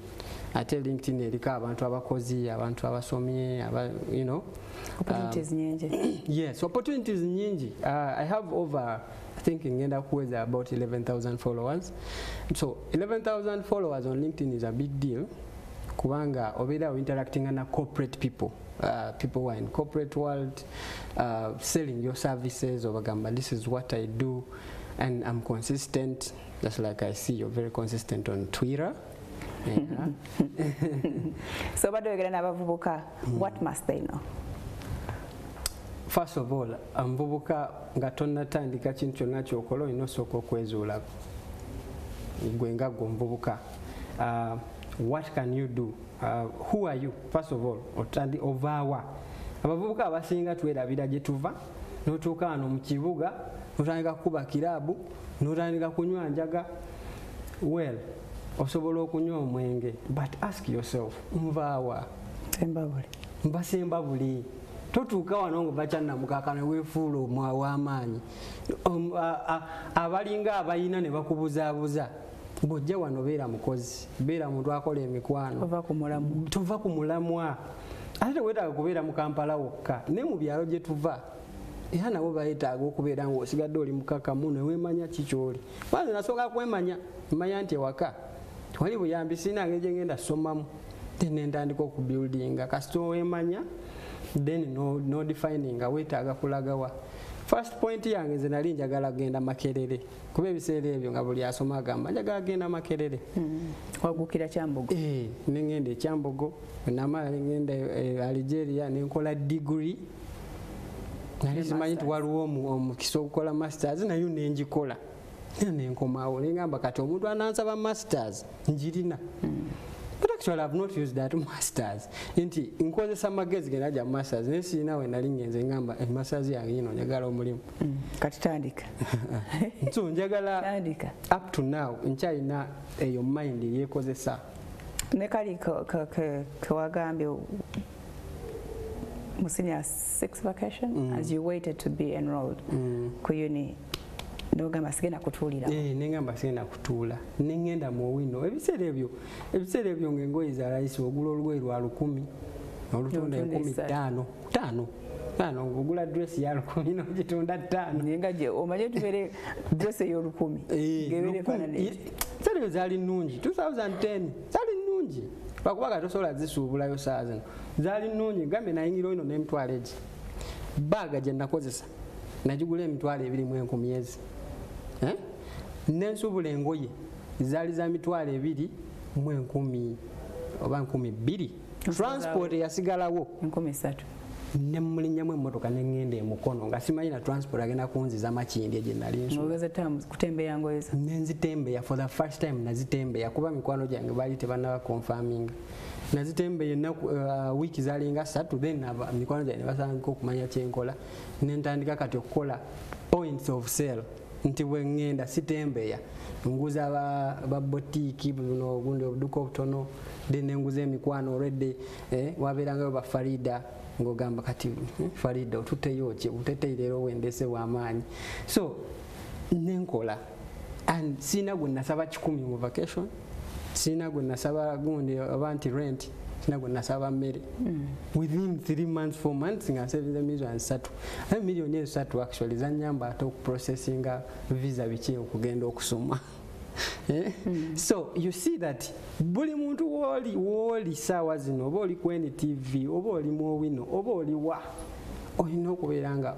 I tell LinkedIn erika abantu abakozi abantu abasomye you know opportunities nyingi. Yes, opportunities nyingi. I have over I think ngenda kuweza about 11,000 followers. So 11,000 followers on LinkedIn is a big deal kubanga obeera interacting na corporate people. People who are in corporate world, selling your services, obagamba this is what I do, and I'm consistent. Just like I see you're very consistent on Twitter. So what must they know? First of all, mvubuka nga tonnatandika kintu kyonna ky'okola olina osooka okwezuulako. Gwe nga gwe mvubuka. What can you do? Who are you? First of all, otandi ovaawa. Abavubuka abasinga twerabira gye tuva n'otuuka wano mu kibuga n'otandika kukuba kiraabu n'otandika kunywa njaga. Well, osobola okunywa omwenge, but ask yourself, nvaawa? Mbasemba buli. Totuuka wano ng'ova kyannamukaaka ne weefuula w'amaanyi. Abalinga abayina ne bakubuzaabuza. Bojja wano beera mukozi, beera muntu akola emikwano. Tova ku mulamwa. Ate weetaaga kubeera mu Kampala wokka. Ne mu byalo gye tuva. Era nabo bayetaaga okubeera ng'osigadde oli mukakamu ne weemanya ki ky'oli. Kwanza nasooka kwemanya. Mmanya nti ewaka wali buyambi sina ngeje ngenda somamu then ntandika okubuildinga kasita owemanya then no defining wetaaga kulagawa. First point yange nze nali njagala genda Makerere kuba ebiseera ebyo nga buli asoma agamba njagala genda Makerere. Wagukira Kyambogo? Nengenda e Kyambogo namala ngenda Algeria nenkola degree nali simanyi nti waliwo omukisa okukola masters nayo nenjikola nenkomawo nengamba kati omuntu anansaba masters njirina. But actually I've not used that masters. Nti nkozesa magezi genda ja masters nesina we nali ngenze ngamba masters yange ino njagala omulimu. Kati tandika. So njagala tandika. Up to now nchayina eyo mind yekozesa. Ne kali kawagambye mu senior 6 vacation as you waited to be enrolled ku uni ndogamba sigenda kutuulira. Nengamba sigenda kutuula nengenda mu wino ebiseera ebyo ng'engoye za layisi ogula olugoye lwa 10 olutunda 15 ng'ogula dress ya 10 n'ogitunda 5 nga gye omanye tubere dress eyo 10 ng'ebere fanane zaliyo zaali nnungi 2010 zaali nnungi lwakuba tosobola zisuubulayo saa zino zaali nnungi ngambe nayingira ino n'emitwalo egi baaga gye nakozesa nagigula emitwalo 2,1000 nensuubula engoye zaali za mitwalo 2,1000 oba 12,000 transport yasigalawo 13,000 nemulinnyamu emmotoka nengenda emukono nga simanyi na transport agenda kunziza Makindye gye nali kutembeya ngoye zo nenzitembeya for the first time nazitembeya kuba mikwano gyange baali tebannaba confirming nazitembeya ennaku wiiki zaalinga 3 then mikwano gyange basangika okumanya kyenkola nentandika kati okukola points of sale nti bwe ngenda sitembeya nguza ba boutique buno ogundi obuduka obutono then nenguza emikwano already wabeerangayo ba Farida ngogamba kati Farida otuteyo ki uteteirero wendese w'amaanyi so nenkola and sina gwe nasaba 10 mu vacation sina gwe nasaba gundi abantu rent sina gwe nasaba mmere within 3 months 4 months nga saving million 3 million 3 actually zanyamba ate processinga visa biki okugenda okusoma. So you see that buli muntu woli sawa zino oba oli ku NTV oba oli mu wino oba oli wa olina okubeeranga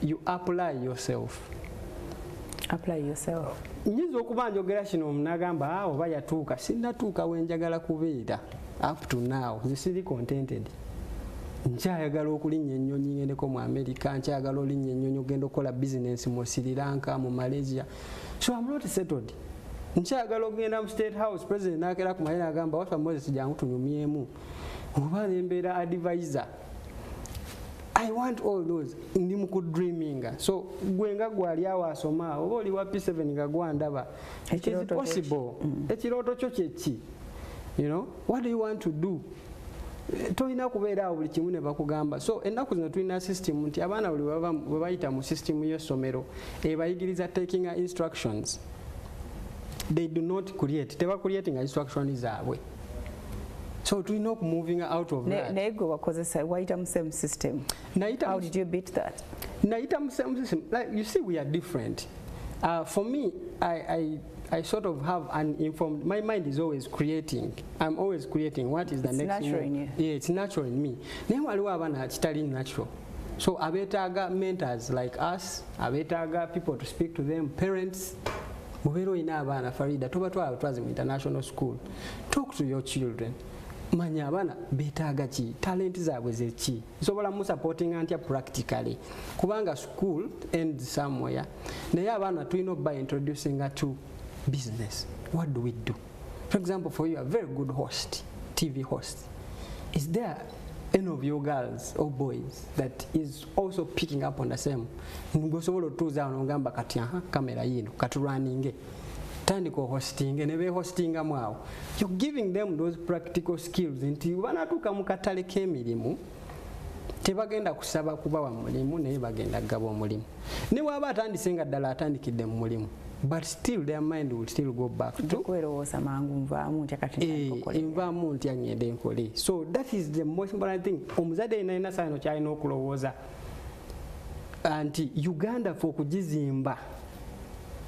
you apply yourself. Nyinza okuba njogera kino omunagamba oba yatuuka sinnatuuka wenjagala kubeera up to now zisiri contented. Nkyayagala okulinnya ennyonyi ngendeko mu America nkyayagala olinnya ennyonyi ogenda okukola business mu Sri Lanka mu Malaysia so I'm not settled. Nkyayagala okugenda mu State House president nakera ku mayina agamba Wasswa Moses jangu tunyumyemu oba nembeera advisor. I want all those ndi mu dreaming so gwenga gwali awo asoma oba oli wa P7 nga gwandaba it is possible ekirooto kyo kyeki you know what do you want to do toyina kubeera awo buli kimu ne bakugamba so ennaku zino tulina system nti abaana buli bwe bayita mu system y'essomero ebayigiriza taking instructions they do not create teba creating instructions zaabwe so tulina moving out of that. Nego wakozesa waita mu same system. How did you beat that? Naita mu same system. Like you see we are different. For me I sort of have an informed, my mind is always creating. I'm always creating what is the it's next natural move. In you. Yeah, it's natural in me. Naye waliwo abaana kitali natural. So abetaaga mentors like us, abetaaga people to speak to them, parents. Mubeera olina abaana Farida toba twazi mu international school. Talk to your children. Manya abaana betaaga ki, talent zaabwe zeki. Nsobola mu supporting antya practically. Kubanga school ends somewhere. Naye abaana tulina by introducing her to business. What do we do? For example, for you, a very good host, TV host. Is there any of your girls or boys that is also picking up on the same? Ngosobola tuza ngamba kati kamera yino katuruninge. Tandiko hosting nebe hostinga mwawo. You're giving them those practical skills nti banatuka mu katale k'emirimu tebagenda kusaba kubawa mulimu naye bagenda gaba omulimu. Ne waba atandise nga ddala atandikidde mu mulimu. But still their mind will still go back to kwerowoza mangu nvaamu ntya kati nvaamu ntya ngende nkole. So that is the most important thing. Omuzadde alina saano kyalina okulowooza anti Uganda for kugizimba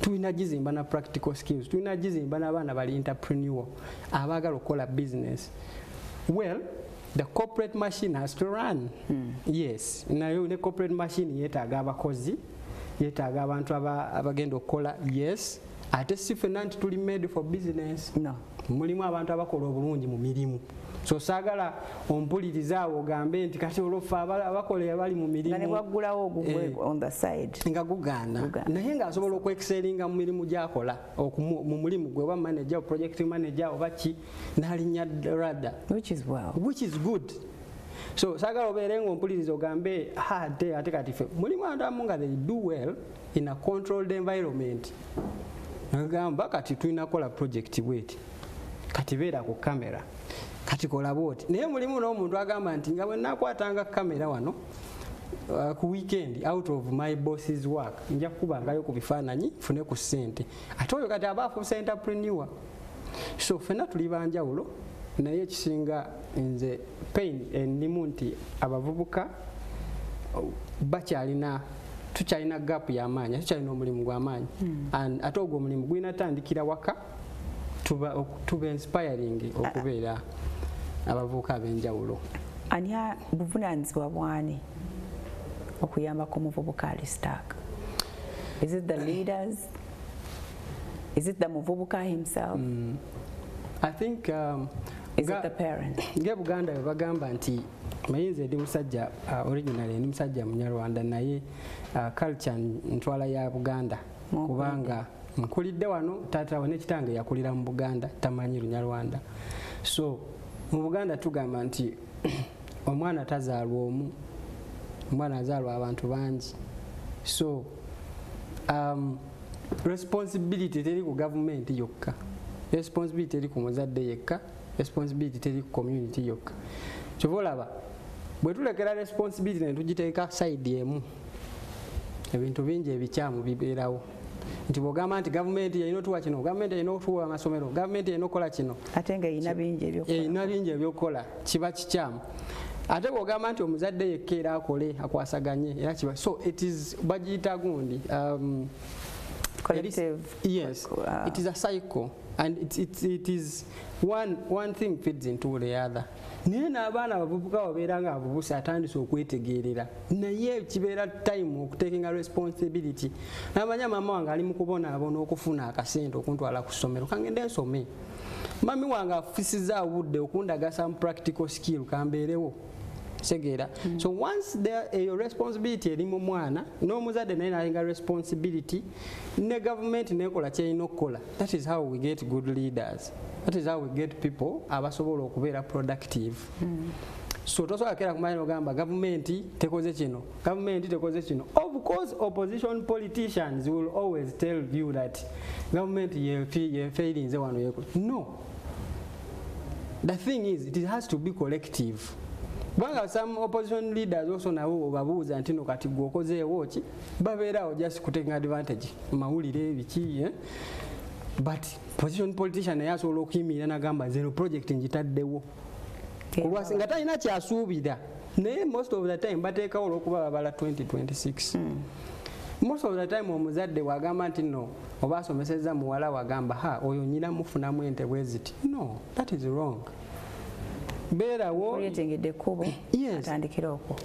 tulina gizimba na practical skills, tulina gizimba n'abaana bali entrepreneur abaagala okukola business. Well, the corporate machine has to run. Yes, nayo ne corporate machine yeetaaga abakozi, yeetaaga abantu abagenda okukola. Yes, ate si ffenna nti tuli made for business. No. Mulimu abantu abakola obulungi mu mirimu. So saagala ompuliriza ogambe nti kati olwofa abakola abali mu mirimu nga ne bwaggulawo ogugwe on the side nga gugaana naye ng'asobola okwekiseeringa mu mirimu gy'akola mu mulimu gwe oba manager project manager oba ki n'alinnya rada, which is good. So saagala obeere ng'ompuliriza ogambe ate kati ffe mulimu abantu abamu nga they do well in a controlled environment. Nagamba kati tulina kola project bweti kati beera ku kamera kati kola bwoti, naye mulimu n'omuntu agamba nti nga bwe nnakwatanga kamera wano ku weekend out of my boss's work nja kukubangayo ku bifaananyi fune ku ssente, ate oyo kati aba afuuse entrepreneur. So ffenna tuli banjawulo, naye ekisinga nze pain ennimu nti abavubuka tukyalina gap y'amaanyi, tukyalina omulimu gw'amaanyi. Ate ogwo omulimu gwina tandikira waka, tuba inspiring okubeera abavubuka ab'enjawulo. Ani buvunaanyizibwa bwani okuyambako omuvubuka ali stuck? Is it the leaders? Is it the muvubuka himself? I think is it the parents? Nge Buganda bwe bagamba nti mayinza ndi musajja originally ndi musajja Munyarwanda naye culture ntwala ya Buganda kubanga nkulidde wano taata wane kitange yakulira mu Buganda tamanyi Lunyarwanda. So mu Buganda tugamba nti omwana tazaalwa omu, omwana azaalwa abantu bangi. So responsibility teri ku government yokka, responsibility teri ku muzadde yekka, responsibility teri ku community yokka. Kyova olaba bwe tulekera responsibility ne tugiteeka side emu ebintu bingi ebikyamu bibeerawo. Nti bw'ogamba nti gavumenti yalina otuwa kino, gavumenti yalina otuwa amasomero, gavumenti yalina okukola kino, ate nga erina bingi ebyokukola kiba kikyamu. Ate bw'ogamba nti omuzadde yekka era akole akwasaganye era kiba. So it is bagiyita gundi collective. Yes, it is a cycle and it is one thing feeds into the other. Naye n'abaana abavubuka babeera nga abubuse atandise okwetegeerera, naye kibeera time okutekinga responsibility. Namanya mama wange ali mu kubonaabona okufuna akasente okuntwala ku ssomero kangende nsome. Mami wange afisiza obudde okundagasa mu practical skill kambeerewo. Segera. So once your responsibility eri mu mwana n'omuzadde naye nalinga responsibility ne government nekola kyerina okukola. That is how we get good leaders. That is how we get people abasobola okubeera productive. So tosobola kera kumanya ogamba gavumenti tekoze kino, gavumenti tekoze kino. Of course opposition politicians will always tell you that government failing wano yeko. No. The thing is it has to be collective. Banga some opposition leaders also nabo babuuza nti no kati gwokozeewo ki babeerawo just taking advantage mawulire biki but opposition politician yasobola okuyimirira n'agamba zero project njitaddewo olwasinga talina kyasuubira naye most of the time bateekawo olw'okuba babala 2026. Most of the time omuzadde wagamba nti no oba asomesezza muwala wagamba oyo nyina mufunamu ente bwe ziti. No, that is wrong. Beerawo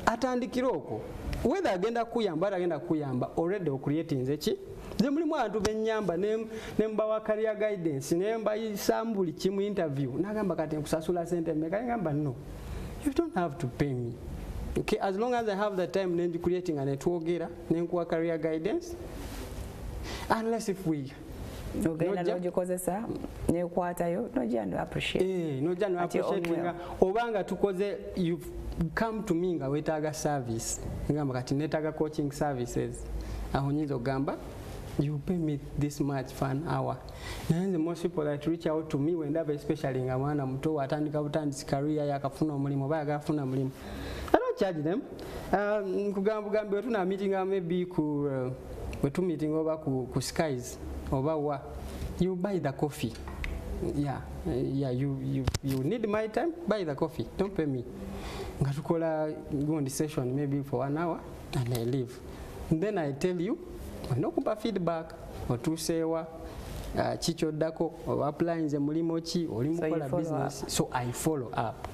atandikira okwo whether agenda kuyamba already okuriyetinze ki nze mulimu abantu bennyamba ne mbawa career guidance ne mbayisaamu buli kimu interview nagamba kati nkusasula sente mmeka ngamba no, you don't have to pay me. Okay, as long as I have the time then creating a netwogera nenkuwa career guidance unless if we nogikozesa nekwatayo nojja appreciate obanga tukoze you've come to me nga wetaaga service ngamba kati netaaga coaching services aho nyinza ogamba you pay me this much for an hour. And the most people that reach out to me when they especially nga mwana muto atandika butandisi career yakafuna omulimu bayagafuna omulimu, I don't charge them. Kugamba tuna meeting maybe ku wetu meeting over ku skies over what you buy the coffee. You need my time, buy the coffee, don't pay me. Ngatukola go on the session maybe for 1 hour and I leave. And then I tell you olina okumpa feedback otuuseewa kikyoddako oba applyinze mulimu ki oli mukola business so I follow up.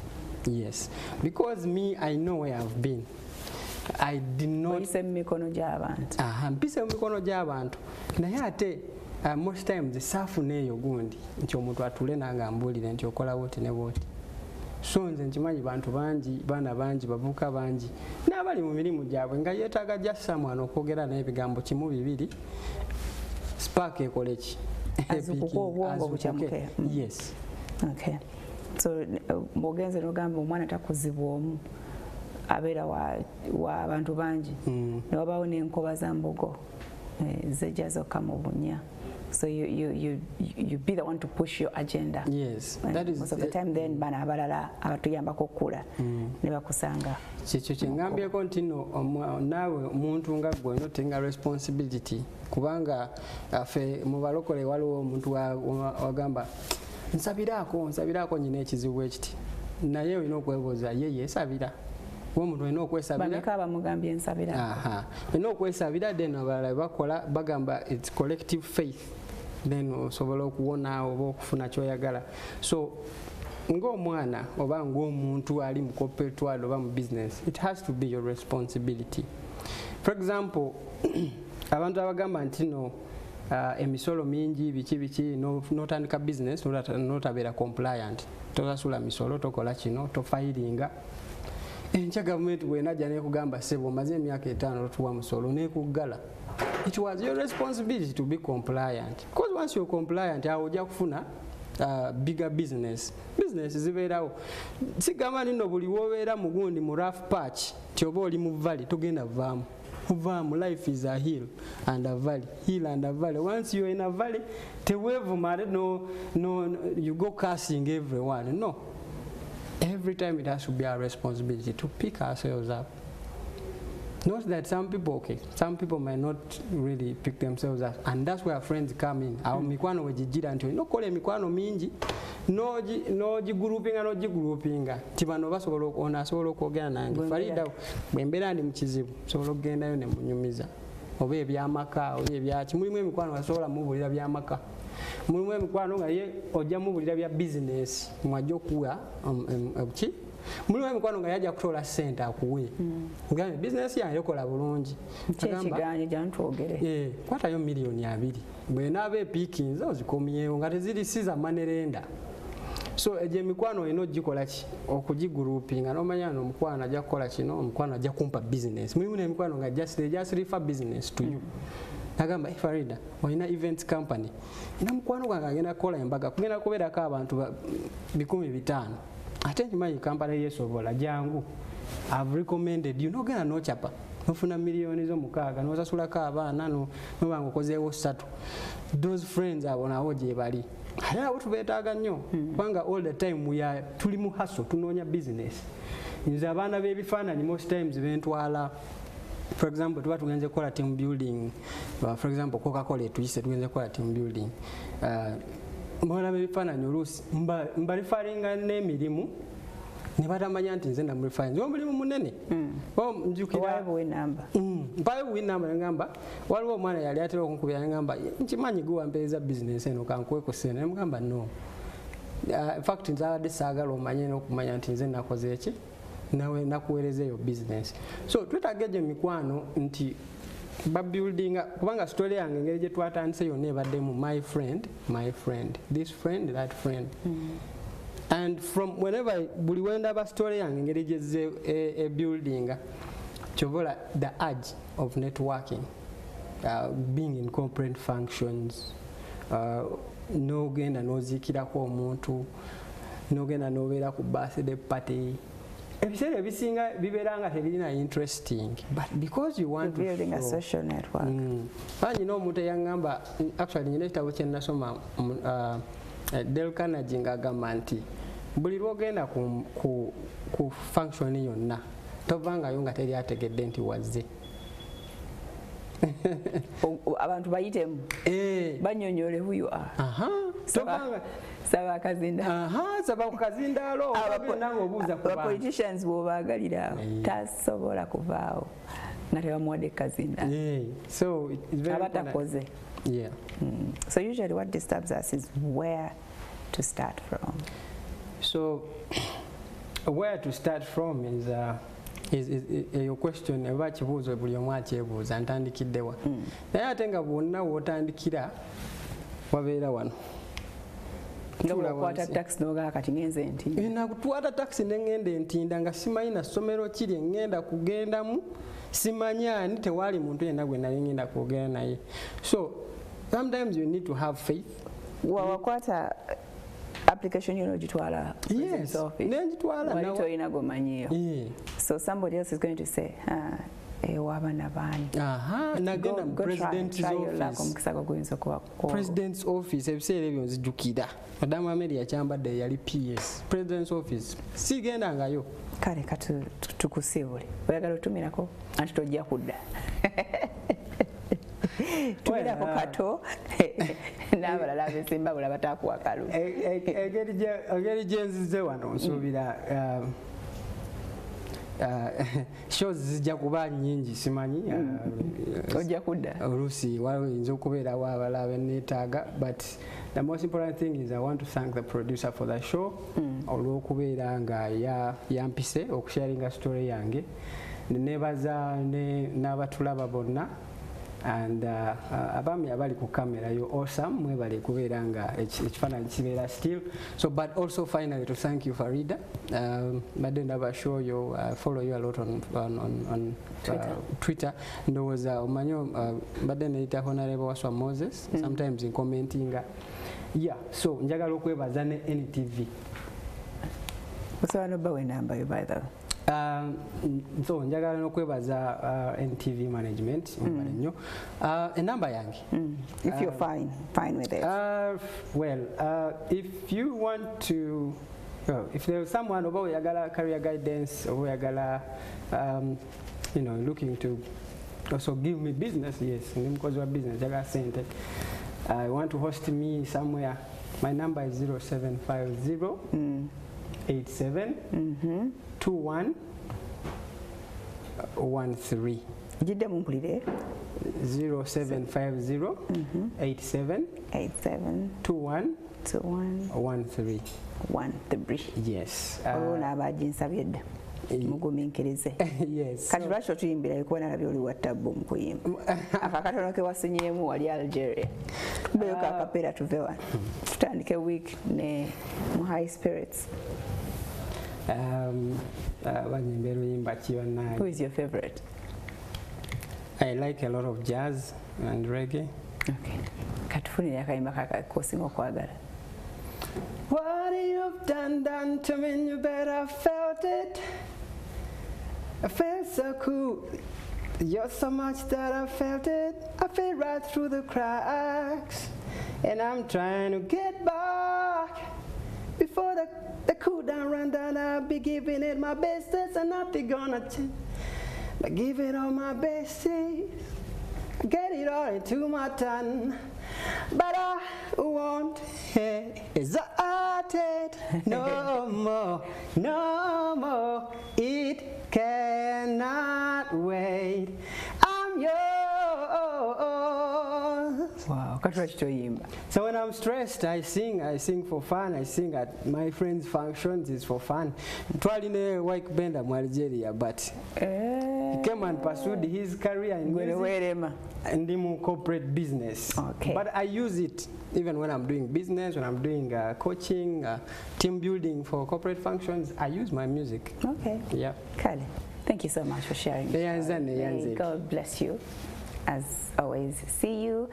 Yes, because me I know where I've been. I did not mpise mu mikono gy'abantu naye ate most times saafuna eyo gundi nti omuntu atule nange ambuulire nti okola bwoti ne bwoti. So nze nkimanyi bantu bangi, baana bangi, bavubuka bangi n'abali mu mirimu gyabwe nga yeetaaga just someone okwogera naye ebigambo kimu bibiri spark ekole ki azukuka obwongo bukyamuke. Yes. Okay. So bw'ogenze n'ogamba omwana takuzibwa omu abeera wa abantu bangi ne wabaawo n'enkoba za mbogo zejja zokka mu bunya. So you be the one to push your agenda. Yes, and that is most of the time then bana abalala abatuyambako okukula ne bakusanga. Kyekyo kye ngambyeko nti nno naawe omuntu nga gwe olina otenga responsibility kubanga ffe mu balokole waliwo omuntu wagamba nsabiraako nyina ekizibu ekiti naye olina okwebuuza ye yeesabira omuntu olina okwesabira bameka bamugambye ensabira olina okwesabira then abalala bakola bagamba it's collective faith then osobola okuwona oba okufuna kyoyagala. So ng'omwana oba ng'omuntu ali mu corporate world oba mu business it has to be your responsibility. For example abantu abagamba nti no emisolo mingi biki notandika business notabeera compliant tosasula misolo tokola kino tofayiringa enkya gavumenti bwenajja nekugamba sebo omaze emyaka 5 totuwa musolo nekuggala. It was your responsibility to be compliant because once you're compliant awo ojja kufuna bigger business zibeerawo. Sigamba nino buli wobeera mugundi mu rough patch ti oba oli mu valley togenda vaamu. Life is a hill and a valley. Once you're in a valley, no, you go cursing everyone. No. Every time it has to be our responsibility to pick ourselves up. Not that some people might not really pick themselves up, and that's where friends come in. Our mikwano wejijira nti no kole mikwano mingi no groupinga tibano basobola okona asobola okwogera nange Farida bwembeera ndi mu kizibu sobola okugendayo ne munyumiza oba ebyamaka oba ebyaki mulimu emikwano basobola mubulira byamaka mulimu emikwano nga ye ojja mubulira bya business mwajja okuwa ki mulimu emikwano nga yajja kutola ssente akuwe ngambe business yange yokola bulungi kyekiganye gyantwogere kwatayo $2 million bwenaaba epiikinze ozikomyewo nga teziri siza manerenda. So eje mikwano eno gikola ki okugigurupinga nomanya no mukwano ajja kukola kino omukwano ajja kumpa business mulimu ne mikwano nga just refer business to you. Nagamba Farida olina events company ina mukwano gwange agenda kukola embaga kugenda kubeerako abantu 500 ate nkimanyi kampani yesobola jangu I've recommended you nogenda nochapa nofuna millions zo6 nosasulako abaana nobanga okozeewo 3 those friends abo gye bali ate abo tubeetaaga nnyo kubanga all the time tuli mu hustle tunoonya business. Nze abaana b'ebifaananyi most times bentwala for example tuba tugenze kukola team building for example Coca-Cola etuyise tugenze kukola team building mbona b'ebifaananyi oluusi mbalifalinga n'emirimu ne batamanya nti nze namulifalinga omulimu munene njukira mpayo winamba ngamba waliwo omwana yali atera okunkubira ngamba nkimanyi gwe wampeereza business eno kankweko sente nemugamba no in fact nzabadde saagala omanye n'okumanya nti nze nakoze eki nawe nakuweereza eyo business. So twetaaga egyo mikwano nti babuildinga kubanga story yange engeri gye twatandise yonna ebaddemu my friend this friend that friend and from whenever buli wendaba story yange engeri gyezze buildinga kyobola the urge of networking being in corporate functions nogenda noziikirako omuntu nogenda nobeera ku birthday party ebiseera ebisinga bibeera nga tebirina interesting but because you want building a social network. Nyina omuntu eyangamba actually nyina ekitabo kye nasoma Dale Carnegie ng'agamba nti buli lwogenda ku function yonna tovangayo nga teri ategedde nti wazze abantu bayitemu banyonyole who you are. Saba kazinda saba kukazindaalo nange obuuza ku politicians bw'obaagalira tasobola kuvaawo nga tebamuwadde kazinda. Yeah. So it's very Abatakoze. Yeah. So usually what disturbs us is where to start from. So where to start from is your question eba kibuuzo buli omu akyebuuza ntandikiddewa. Naye ate nga bwonna w'otandikira wabeera wano. Nga bw'okwata taxi n'ogaa kati ngenze ntinda. Nakutwata taxi ne ŋŋenda ntinda nga simanyi na ssomero kiri ŋŋenda kugendamu simanyi ani tewali muntu yenna gwe nali ŋŋenda kwogera naye. So sometimes you need to have faith. Wakwata application you know gitwala president's office. Nenjitwala wali toyina gomanyiyo. So somebody else is going to say waba nabani. Nagenda mu president's office. President's office ebiseera ebyo nzijjukira. Madamu Ameri yakyambadde yali PS. President's office sigendangayo. Kale tukusibule. Oyagala otumirako anti tojja kudda. Tumirako kato n'abalala abesimba bula batakuwa kalu. Engeri gye nzize wano nsuubira shows zijja kuba nnyingi simanyi. Ojja kudda. Oluusi wayinza okubeerawo abalala beneetaaga, but the most important thing is I want to thank the producer for the show olw'okubeera nga yampise okusharinga story yange. Nebaza n'abatulaba bonna and abami abali ku camera you awesome mwebale kubeera nga ekifaananyi kibeera still. So but also finally to thank you Farida. Badde ndaba show you follow you a lot on Twitter. Ndowooza omanyi badde neyita Honorable Wasswa Moses sometimes in commenting. Yeah, so njagala okwebaza ne NTV. Osobola n'obba w'enamba yo by the way. So njagala n'okwebaza NTV management nnyo enamba yange. If you're fine with it. If you want to if there's someone oba oyagala career guidance oba oyagala looking to also give me business, yes, ndi mukozi wa business njagala sente. I want to host me somewhere. My number is 0750 87 2113. Jidde mumpulire 0750 87 2113. Yes. Olwona abaginsabye dda mugumiikirize. Yes. Kati lwaki otuyimbira kuba nalabye oli wa ttabbu mu kuyimba. Akakatono ke wasunyeemu wali Algeria. Tubeyo ka kapera tuve wano. Tutandike week ne mu high spirits. Who is your favorite? I like a lot of jazz and reggae. Okay. Katufunire akayimba kakosinga okwagala. What you've done to me, you better felt it. I felt so cool. You're so much that I felt it. I fell right through the cracks. And I'm trying to get back. Before the cool down run down, I'll be giving it my best. That's nothing gonna change. But give it all my best. Get it all into my tongue. But I won't hesitate no more, no more. It cannot wait. I'm yours. Wow, so when I'm stressed, I sing for fun. I sing at my friends' functions. It's for fun. Twaline white band in Algeria, but he came and pursued his career in music and in corporate business. Okay. But I use it even when I'm doing business, when I'm doing coaching, team building for corporate functions. I use my music. Okay. Yeah. Kale, thank you so much for sharing. God bless you. As always, see you.